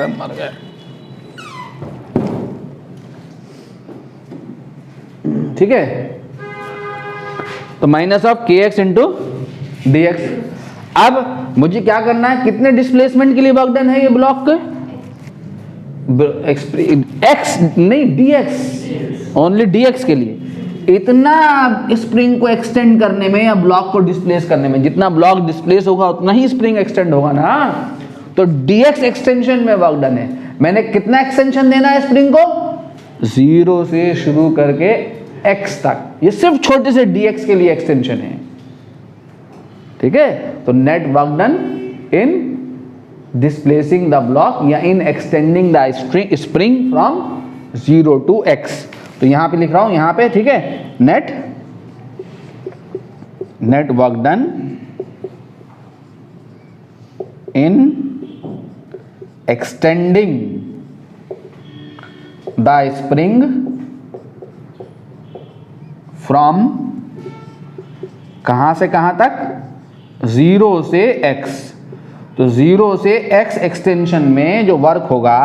S1: मर गए। ठीक है, तो minus of k x into d x. अब मुझे क्या करना है, कितने डिस्प्लेसमेंट के लिए वर्क डन है ये ब्लॉक के, एक्स नहीं D x, only D x के लिए। इतना स्प्रिंग को एक्सटेंड करने में या ब्लॉक को डिस्प्लेस करने में, जितना ब्लॉक डिस्प्लेस होगा उतना ही स्प्रिंग एक्सटेंड होगा ना। तो dx एक्सटेंशन में वर्क डन है। मैंने कितना एक्सटेंशन देना है स्प्रिंग को, 0 से शुरू करके x तक। ये सिर्फ छोटे से dx के लिए एक्सटेंशन है। ठीक है, तो net work done in displacing the block या in extending the spring from 0 to x। तो यहां पे लिख रहा हूं यहां पे, ठीक है, net work done in extending the spring from कहां से कहां तक, 0 से x। तो 0 से x एक्सटेंशन में जो वर्क होगा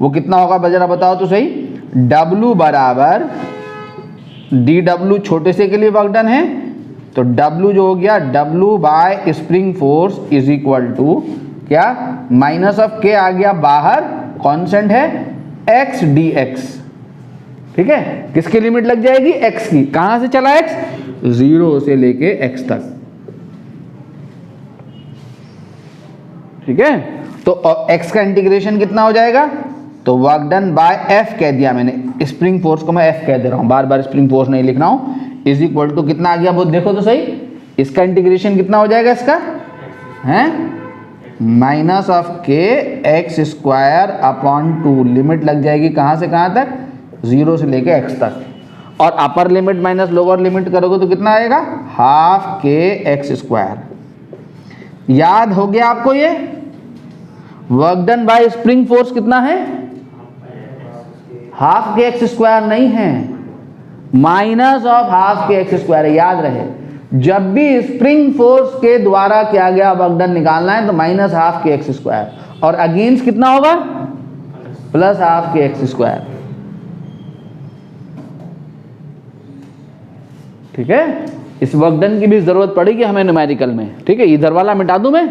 S1: वो कितना होगा जरा बताओ तो सही। W बराबर dw, छोटे से के लिए वर्क डन है, तो W जो हो गया W by spring force is equal to क्या, माइनस ऑफ के आ गया बाहर, कांस्टेंट है x dx। ठीक है, किसकी लिमिट लग जाएगी, x की। कहां से चला x, 0 से लेके x तक। ठीक है, तो x का इंटीग्रेशन कितना हो जाएगा, तो वर्क डन बाय F कह दिया मैंने, स्प्रिंग फोर्स को मैं F कह दे रहा हूं, बार बार स्प्रिंग फोर्स नहीं लिख रहा हूं। इज इक्वल टू कितना आ गया वो देखो तो सही, इसका इंटीग्रेशन कितना हो जाएगा इसका, है minus of k x square upon 2। Limit लग जाएगी कहां से कहां तक, 0 से लेके x तक। और upper limit minus lower limit करोगे तो कितना आएगा, हाफ के एक्स स्क्वायर। याद हो गया आपको ये, work done by spring force कितना है, हाफ के एक्स स्क्वायर नहीं है, माइनस ऑफ हाफ के एक्स स्क्वायर है। याद रहे, जब भी स्प्रिंग फोर्स के द्वारा किया गया वर्क डन निकालना है तो माइनस हाफ के एक्स स्क्वायर, और अगेंस्ट कितना होगा, प्लस हाफ के एक्स स्क्वायर। ठीक है, इस वर्क डन की भी जरूरत पड़ेगी हमें न्यूमेरिकल में। ठीक है, इधर वाला मिटा दूं मैं।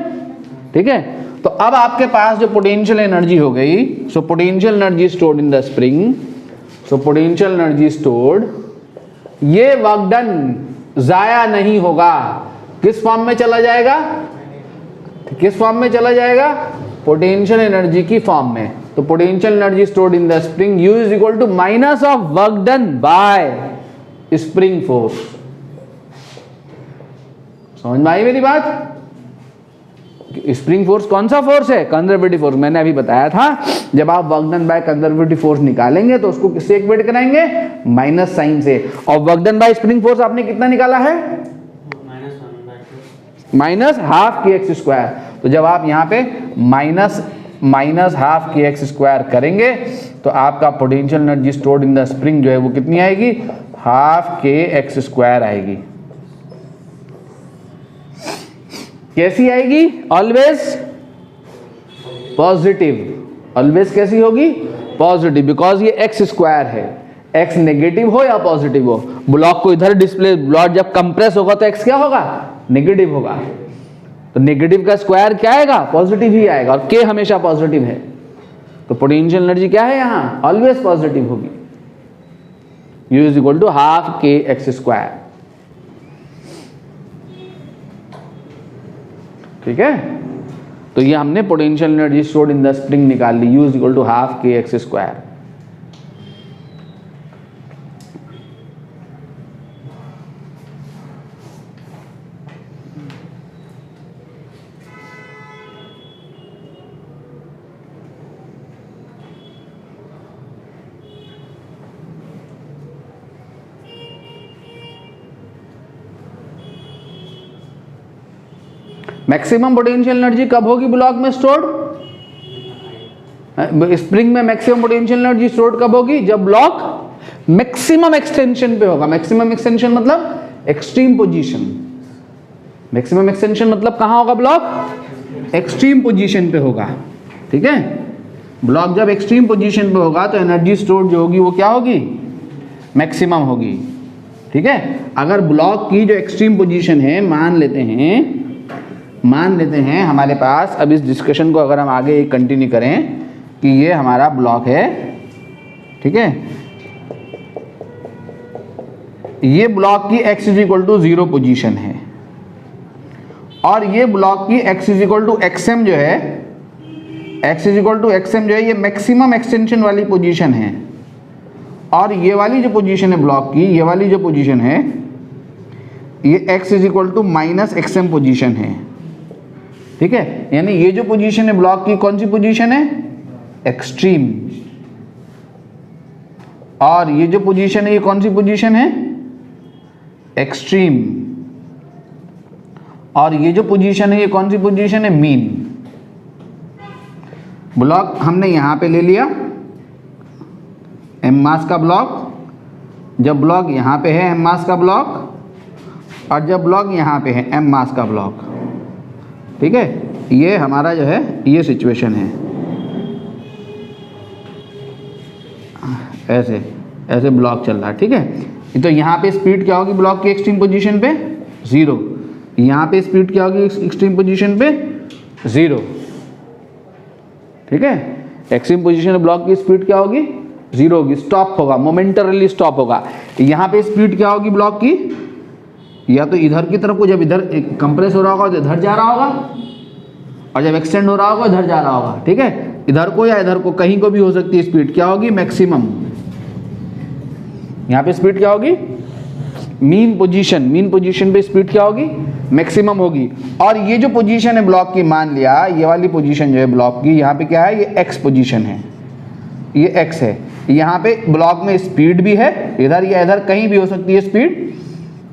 S1: ठीक है, तो अब आपके पास जो पोटेंशियल एनर्जी हो गई, so potential energy stored in the spring, so potential energy stored, ये वर्क डन जाया नहीं होगा। किस फॉर्म में चला जाएगा, किस फॉर्म में चला जाएगा, पोटेंशियल एनर्जी की फॉर्म में। तो potential energy stored in the spring U is equal to minus of work done by spring force. समझ में आई मेरी बात। स्प्रिंग फोर्स कौन सा फोर्स है, कंजर्वेटिव फोर्स। मैंने अभी बताया था जब आप work done by conservative force निकालेंगे तो उसको किससे इक्वेट कराएंगे, माइनस साइन से। और work done by spring force आपने कितना निकाला है, माइनस हाफ के एक्स स्क्वायर। तो जब आप यहाँ पे माइनस हाफ के एक्स स्क्वायर करेंगे तो आपका potential energy stored in the spring जो है वो कितनी आएगी, हाफ के एक्स स्क्वायर आएगी। कैसी आएगी, ऑलवेज पॉजिटिव। ऑलवेज कैसी होगी, पॉजिटिव, बिकॉज ये एक्स स्क्वायर है। एक्स नेगेटिव हो या पॉजिटिव हो, ब्लॉक को इधर डिस्प्ले, ब्लॉक जब कंप्रेस होगा तो एक्स क्या होगा, नेगेटिव होगा। तो नेगेटिव का स्क्वायर क्या आएगा, पॉजिटिव ही आएगा, और के हमेशा पॉजिटिव है। तो पोटेंशियल एनर्जी क्या है यहाँ, ऑलवेज पॉजिटिव होगी। U is equal to half के एक्स स्क्वायर। ठीक है, तो ये हमने potential energy stored in the spring निकाल ली, U is equal to half के x square. Maximum potential energy कब होगी ब्लॉक में स्टोर्ड, स्प्रिंग में मैक्सिमम पोटेंशियल एनर्जी स्टोर्ड कब होगी, जब ब्लॉक मैक्सिमम एक्सटेंशन पे होगा। मैक्सिमम एक्सटेंशन मतलब एक्सट्रीम पोजीशन। मैक्सिमम एक्सटेंशन मतलब कहां होगा ब्लॉक, एक्सट्रीम पोजीशन पे होगा। ठीक है, ब्लॉक जब एक्सट्रीम पोजीशन पे होगा तो एनर्जी स्टोर्ड जो होगी वो क्या होगी, मैक्सिमम होगी। ठीक है, अगर ब्लॉक की जो एक्सट्रीम पोजीशन है मान लेते हैं हमारे पास, अब इस डिस्कशन को अगर हम आगे कंटिन्यू करें कि ये हमारा ब्लॉक है, ठीक है, ये ब्लॉक की x is equal to 0 position है और ये ब्लॉक की x is equal to xm जो है, x is equal to xm जो है ये मैक्सिमम एक्सटेंशन वाली पोजीशन है और ये वाली जो पोजीशन है ब्लॉक की, ये वाली जो पोजीशन है ये x is equal to minus xm position है। ठीक है, यानी ये जो पोजीशन है ब्लॉक की कौन सी पोजीशन है, एक्सट्रीम, और ये जो पोजीशन है ये कौन सी पोजीशन है, एक्सट्रीम, और ये जो पोजीशन है ये कौन सी पोजीशन है, मीन। ब्लॉक हमने यहां पे ले लिया m मास का ब्लॉक, जब ब्लॉक यहां पे है m मास का ब्लॉक और जब ब्लॉक यहां पे है m मास का ब्लॉक। ठीक है, ये हमारा जो है ये सिचुएशन है, ऐसे ऐसे ब्लॉक चल रहा है। ठीक है, तो यहाँ पे स्पीड क्या होगी ब्लॉक की एक्सट्रीम पोजीशन पे, 0, यहाँ पे स्पीड क्या होगी एक्सट्रीम पोजीशन पे, 0। ठीक है, एक्सट्रीम पोजीशन में ब्लॉक की स्पीड क्या होगी, 0 होगी, स्टॉप होगा, मोमेंटरली स्टॉप होगा। यहाँ पे स्पीड क्या होगी ब्लॉक की, या तो इधर की तरफ को, जब इधर कंप्रेस हो रहा होगा तो इधर जा रहा होगा और जब एक्सटेंड हो रहा होगा इधर जा रहा होगा। ठीक है, इधर को या इधर को, कहीं को भी हो सकती है स्पीड, क्या होगी, मैक्सिमम। यहाँ पे स्पीड क्या होगी, मीन पोजीशन पे स्पीड क्या होगी, मैक्सिमम होगी। और ये जो पोजीशन है ब्लॉक की, मान लिया ये वाली पोजीशन जो है ब्लॉक की, यहाँ पे क्या है, ये x पोजीशन है, ये x है। यहाँ पे ब्लॉक में स्पीड भी है, इधर या इधर कहीं भी हो सकती है स्पीड।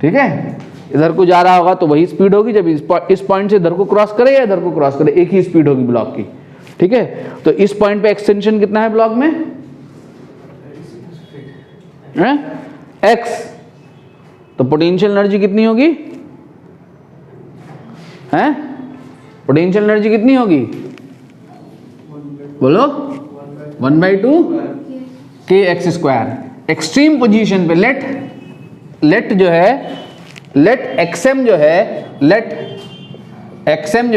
S1: ठीक है, इधर को जा रहा होगा तो वही स्पीड होगी, जब इस पॉइंट से इधर को क्रॉस करे या इधर को क्रॉस करे, एक ही स्पीड होगी ब्लॉक की। ठीक है, तो इस पॉइंट पे एक्सटेंशन कितना है ब्लॉक में, x, तो पोटेंशियल एनर्जी कितनी होगी, हैं, पोटेंशियल एनर्जी कितनी होगी, बोलो, 1/2 kx²। एक्सट्रीम पोजीशन पे लेट जो है, लेट एक्सएम जो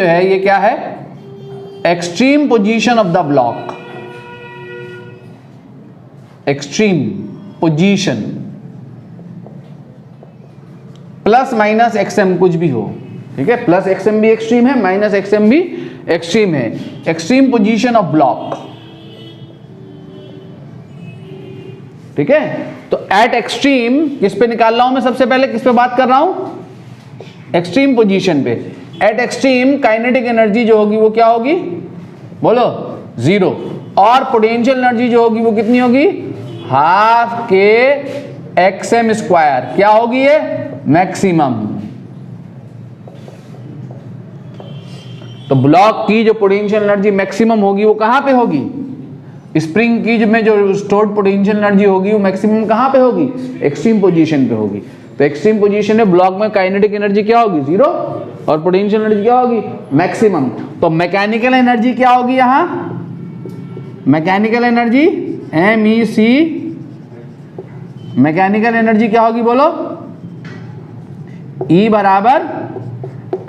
S1: है ये क्या है, extreme position of the block, extreme position plus minus XM कुछ भी हो। ठीक है, प्लस एक्सएम भी एक्सट्रीम है, माइनस एक्सएम भी एक्सट्रीम है, एक्सट्रीम पोजीशन ऑफ ब्लॉक। ठीक है, तो एट एक्सट्रीम किस पे निकाल रहा हूं मैं, सबसे पहले किस पे बात कर रहा हूं, एक्सट्रीम पोजीशन पे। एट एक्सट्रीम काइनेटिक एनर्जी जो होगी वो क्या होगी, बोलो, 0, और पोटेंशियल एनर्जी जो होगी वो कितनी होगी, हाफ के xm²। क्या होगी ये, मैक्सिमम। तो ब्लॉक की जो पोटेंशियल एनर्जी मैक्सिमम होगी वो कहां पे होगी, स्प्रिंग की में जो स्टोर्ड पोटेंशियल एनर्जी होगी वो मैक्सिमम कहां पे होगी, एक्सट्रीम पोजीशन पे होगी। तो एक्सट्रीम पोजीशन में ब्लॉक में काइनेटिक एनर्जी क्या होगी, 0, और पोटेंशियल एनर्जी क्या होगी, मैक्सिमम। तो मैकेनिकल एनर्जी क्या होगी यहां, mechanical energy MEC, mechanical energy क्या होगी बोलो, E बराबर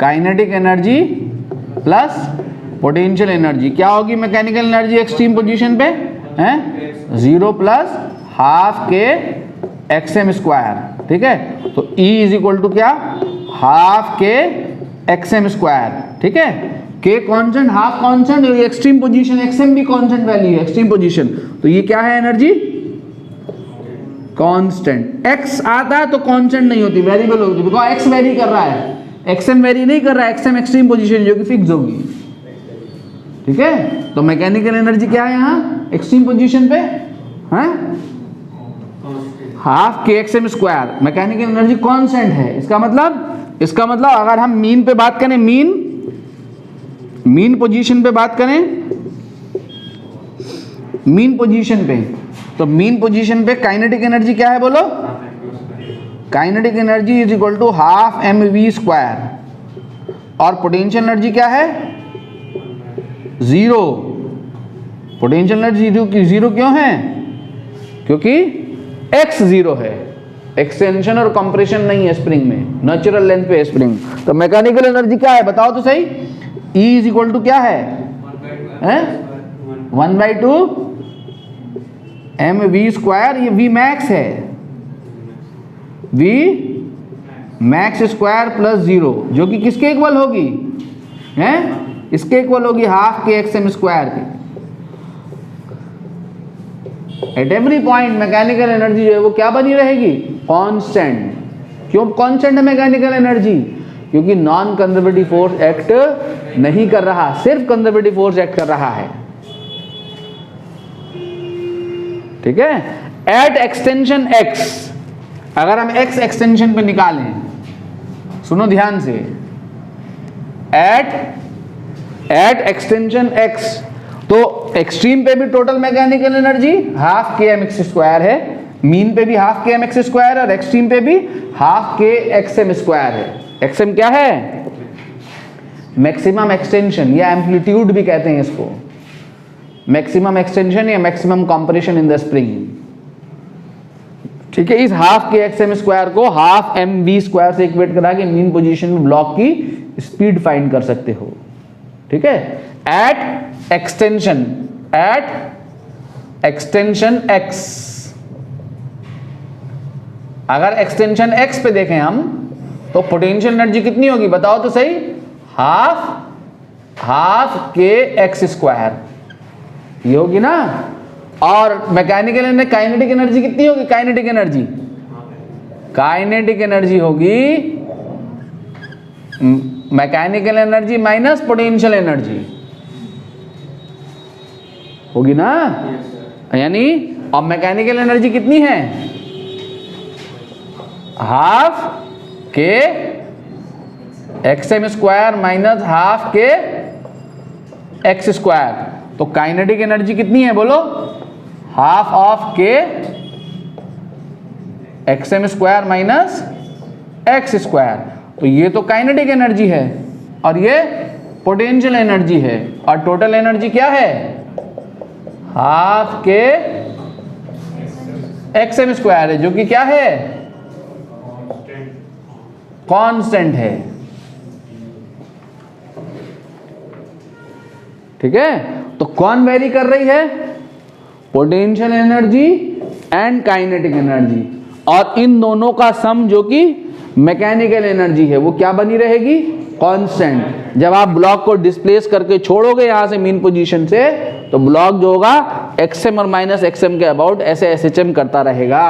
S1: kinetic energy plus potential energy. क्या होगी मैकेनिकल एनर्जी एक्सट्रीम पोजीशन पे, हैं, 0 प्लस हाफ के xm²। ठीक है, तो E इज इक्वल टू क्या, हाफ के xm²। ठीक है, k कांस्टेंट, हाफ कांस्टेंट, और एक्सट्रीम पोजीशन xm भी कांस्टेंट वैल्यू है, एक्सट्रीम पोजीशन। तो ये क्या है एनर्जी, कांस्टेंट। x आता है तो कांस्टेंट नहीं होती, वेरिएबल होती, बिकॉज़ x वेरी कर रहा है, xm वेरी नहीं कर रहा है, xm एक्सट्रीम पोजीशन जो कि फिक्स होगी। ठीक है, तो मैकेनिकल एनर्जी क्या है यहाँ एक्सट्रीम पोजीशन पे, हैं, हाफ के xm²। मैकेनिकल एनर्जी कांस्टेंट है, इसका मतलब अगर हम मीन पे बात करें, मीन पोजीशन पे बात करें, मीन पोजीशन पे, तो मीन पोजीशन पे काइनेटिक एनर्जी क्या है बोलो, kinetic energy is equal to half mv², और पोटेंशियल एनर्जी क्या है, 0। पोटेंशियल एनर्जी जीरो क्यों है? क्योंकि x जीरो है, एक्सटेंशन और कंप्रेशन नहीं है स्प्रिंग में, नेचुरल लेंथ पे है स्प्रिंग। तो मैकेनिकल एनर्जी क्या है बताओ तो सही? E इज इक्वल टू क्या है? 1/2 mv स्क्वायर, ये v मैक्स है, v मैक्स स्क्वायर प्लस 0, जो कि किसके इक्वल होगी? हैं? इसके इक्वल होगी हाफ के xm स्क्वायर के। At every point mechanical energy जो है वो क्या बनी रहेगी? कांस्टेंट। क्यों कांस्टेंट है मैकेनिकल एनर्जी? क्योंकि नॉन कंजर्वेटिव फोर्स एक्ट नहीं कर रहा, सिर्फ कंजर्वेटिव फोर्स एक्ट कर रहा है। ठीक है? एट एक्सटेंशन x, अगर हम x एक्सटेंशन पे निकालें, सुनो ध्यान से, एट एक्सटेंशन x, तो एक्सट्रीम पे भी टोटल मैकेनिकल एनर्जी हाफ के mx स्क्वायर है, मीन पे भी हाफ के mx स्क्वायर है, और एक्सट्रीम पे भी हाफ के xm स्क्वायर है। xm क्या है? मैक्सिमम एक्सटेंशन या एम्पलीट्यूड भी कहते हैं इसको, मैक्सिमम एक्सटेंशन या maximum compression in the spring. ठीक है? इस हाफ के xm स्क्वायर को हाफ mv स्क्वायर से इक्वेट करा के मीन पोजीशन में ब्लॉक की स्पीड फाइंड कर सकते हो। ठीक है? एट एक्सटेंशन x, अगर एक्सटेंशन x पे देखें हम, तो पोटेंशियल एनर्जी कितनी होगी बताओ तो सही? हाफ के x स्क्वायर, ये होगी ना। और मैकेनिकल एनर्जी, काइनेटिक एनर्जी कितनी होगी? काइनेटिक एनर्जी होगी mechanical energy minus potential energy होगी ना। यानी अब मैकेनिकल एनर्जी कितनी है? हाफ के xm स्क्वायर माइनस हाफ के x स्क्वायर। तो काइनेटिक एनर्जी कितनी है बोलो? हाफ ऑफ के xm square minus x square. तो ये तो काइनेटिक एनर्जी है और ये पोटेंशियल एनर्जी है, और टोटल एनर्जी क्या है? हाफ के xm स्क्वायर है, जो कि क्या है? कांस्टेंट है। ठीक है? तो कौन वेरी कर रही है? Potential energy and kinetic energy, और इन दोनों का सम जो कि मैकेनिकल एनर्जी है वो क्या बनी रहेगी? कांस्टेंट। जब आप ब्लॉक को डिस्प्लेस करके छोड़ोगे यहां से मीन पोजीशन से, तो ब्लॉक जो होगा एक्सएम और माइनस एक्सएम के अबाउट ऐसे एसएचएम करता रहेगा।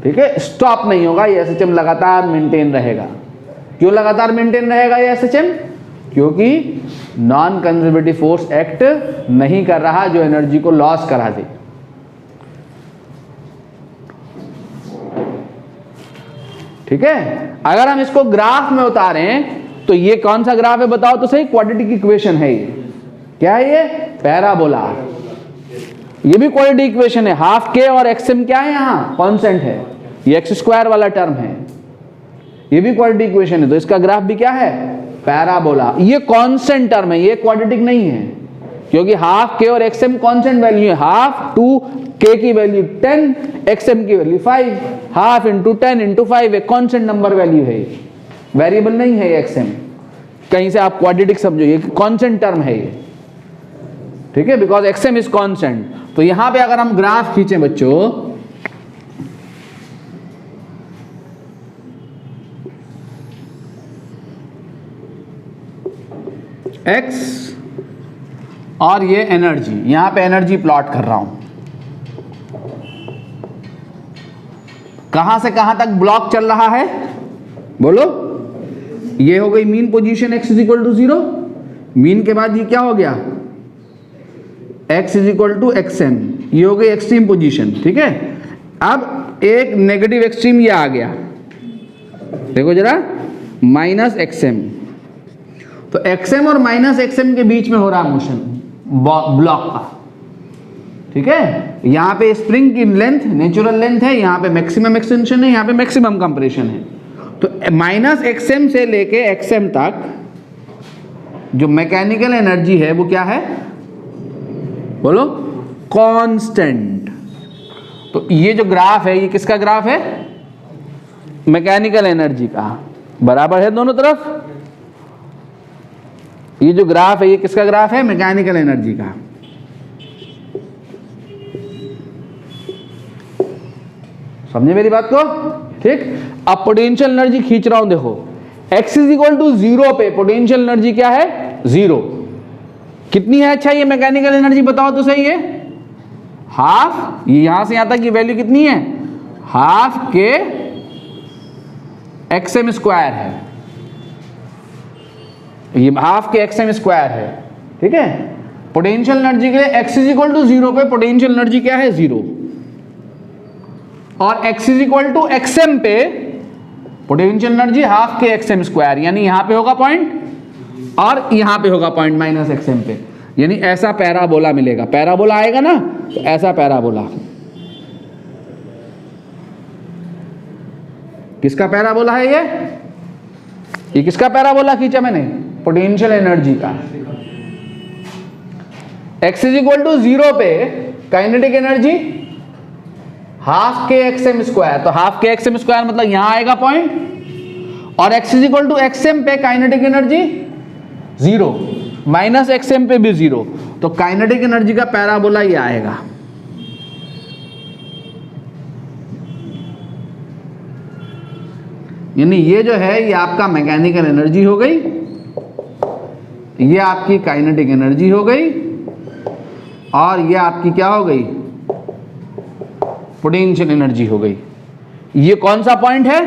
S1: ठीक है? स्टॉप नहीं होगा, ये एसएचएम लगातार मेंटेन रहेगा। क्यों लगातार मेंटेन रहेगा ये एसएचएम? क्योंकि नॉन कंजर्वेटिव फोर्स एक्ट नहीं कर रहा जो एनर्जी को लॉस करा दे। ठीक है? अगर हम इसको ग्राफ में उतारें तो ये कौन सा ग्राफ है बताओ तो सही? क्वाड्रेटिक इक्वेशन है ये। क्या है ये? पैराबोला। ये भी क्वाड्रेटिक इक्वेशन है। हाफ के और एक्सएम क्या है? यहां कांस्टेंट है, ये एक्स स्क्वायर वाला टर्म है। ये भी क्वाड्रेटिक इक्वेशन है, तो इसका ग्राफ भी क्या है? पैराबोला। ये कांस्टेंट टर्म है, ये क्वाड्रेटिक नहीं है, क्योंकि हाफ के और एक्सएम कांस्टेंट वैल्यू है। हाफ टू के की वैल्यू 10, एक्सएम की वैल्यू 5, हाफ इंटू 10 इंटू 5 एक कांस्टेंट नंबर वैल्यू है, वेरिएबल नहीं है ये एक्सएम। कहीं से आप क्वाड्रेटिक समझो, ये कांस्टेंट टर्म है ये। ठीक है? Because XM is constant. तो यहां पे अगर हम ग्राफ खींचे बच्चों, एक्स और ये एनर्जी, यहां पे एनर्जी प्लॉट कर रहा हूं, कहां से कहां तक ब्लॉक चल रहा है बोलो? ये हो गई mean position x is equal to 0, mean के बाद ये क्या हो गया? x is equal to xm, ये हो गई एक्सट्रीम पोजीशन। ठीक है? अब एक नेगेटिव एक्सट्रीम ये आ गया, देखो जरा, माइनस xm। तो xm और माइनस xm के बीच में हो रहा मोशन ब्लॉक का। ठीक है? यहां पे स्प्रिंग की लेंथ नेचुरल लेंथ है, यहां पे मैक्सिमम एक्सटेंशन है, यहां पे मैक्सिमम कंप्रेशन है। तो माइनस xm से लेके xm तक जो मैकेनिकल एनर्जी है वो क्या है, बोलो, कांस्टेंट। तो ये जो ग्राफ है ये किसका ग्राफ है, मैकेनिकल एनर्जी का, बराबर है दोनों तरफ। ये जो ग्राफ है ये किसका ग्राफ है, मैकेनिकल एनर्जी का। समझे मेरी बात को, ठीक। अब पोटेंशियल एनर्जी खींच रहा हूं, देखो x इज इक्वल टू 0 पे पोटेंशियल एनर्जी क्या है, 0। कितनी है, अच्छा ये मैकेनिकल एनर्जी बताओ तो सही है, हाफ, ये यहां से यहां तक की वैल्यू कितनी है, हाफ के xm स्क्वायर है, ये हाफ के xm स्क्वायर है, ठीक है। पोटेंशियल एनर्जी के लिए x इज इक्वल टू 0 पे पोटेंशियल एनर्जी क्या है, 0, और x is equal to xm पे पोटेंशियल एनर्जी हाफ के xm स्क्वायर, यानी यहां पे होगा पॉइंट और यहां पे होगा पॉइंट माइनस xm पे, यानी ऐसा पैराबोला मिलेगा, पैराबोला आएगा ना, तो ऐसा पैराबोला। किसका पैराबोला है ये किसका पैराबोला खींचा मैंने, पोटेंशियल एनर्जी का। x इज इक्वल टू 0 पे काइनेटिक एनर्जी हाफ के xm स्क्वायर, तो हाफ के xm स्क्वायर मतलब यहां आएगा पॉइंट, और x is equal to xm पे काइनेटिक एनर्जी 0, माइनस xm पे भी 0, तो काइनेटिक एनर्जी का पैराबोला ये आएगा। यानी ये जो है ये आपका मैकेनिकल एनर्जी हो गई, ये आपकी काइनेटिक एनर्जी हो गई, और ये आपकी क्या हो गई, पोटेंशियल एनर्जी हो गई। ये कौन सा पॉइंट है,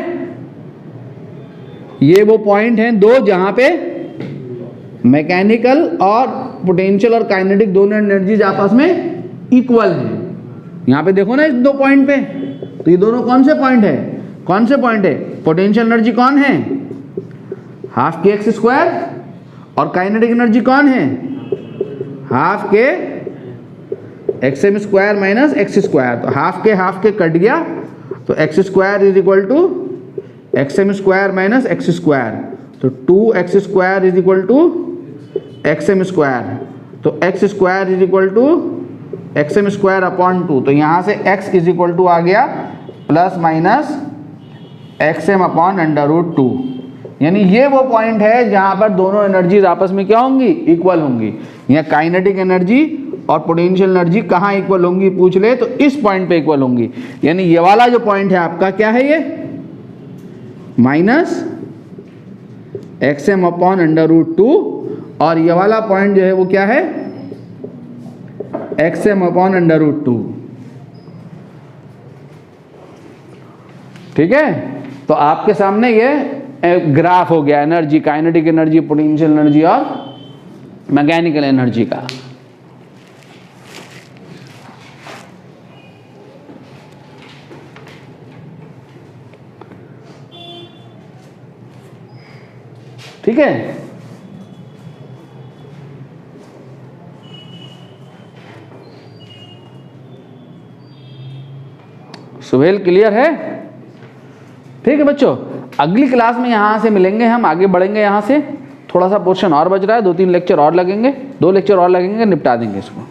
S1: ये वो पॉइंट है दो जहां पे मैकेनिकल और पोटेंशियल और काइनेटिक दोनों एनर्जीज आपस में इक्वल हैं। यहां पे देखो ना इस दो पॉइंट पे, तो ये दोनों कौन से पॉइंट है, कौन से पॉइंट है, पोटेंशियल एनर्जी कौन है, हाफ के एक्स स्क्वायर, और काइनेटिक एनर्जी कौन है, हाफ के xm square minus x square, तो हाफ के कट गया, तो x square is equal to xm square minus x square, तो 2x square is equal to xm square, तो x square is equal to xm square upon 2, तो यहाँ से x is equal to आ गया plus minus xm upon under root 2। यानी ये वो पॉइंट है जहाँ पर दोनों एनर्जीज आपस में क्या होंगी, इक्वल होंगी। यहाँ काइनेटिक एनर्जी और पोटेंशियल एनर्जी कहाँ इक्वल होंगी पूछ ले, तो इस पॉइंट पे इक्वल होंगी। यानी ये वाला जो पॉइंट है आपका क्या है, ये minus xm upon under root 2, और ये वाला पॉइंट जो है वो क्या है, xm अपॉन अंडर रूट 2। ठीक है, तो आपके सामने ये ग्राफ हो गया energy, kinetic energy, potential energy और मैकेनिकल एनर्जी का। ठीक है, सुहेल क्लियर है? ठीक है बच्चों, अगली क्लास में यहां से मिलेंगे, हम आगे बढ़ेंगे। यहां से थोड़ा सा पोर्शन और बच रहा है, 2-3 लेक्चर और लगेंगे, 2 लेक्चर और लगेंगे, निपटा देंगे इसको।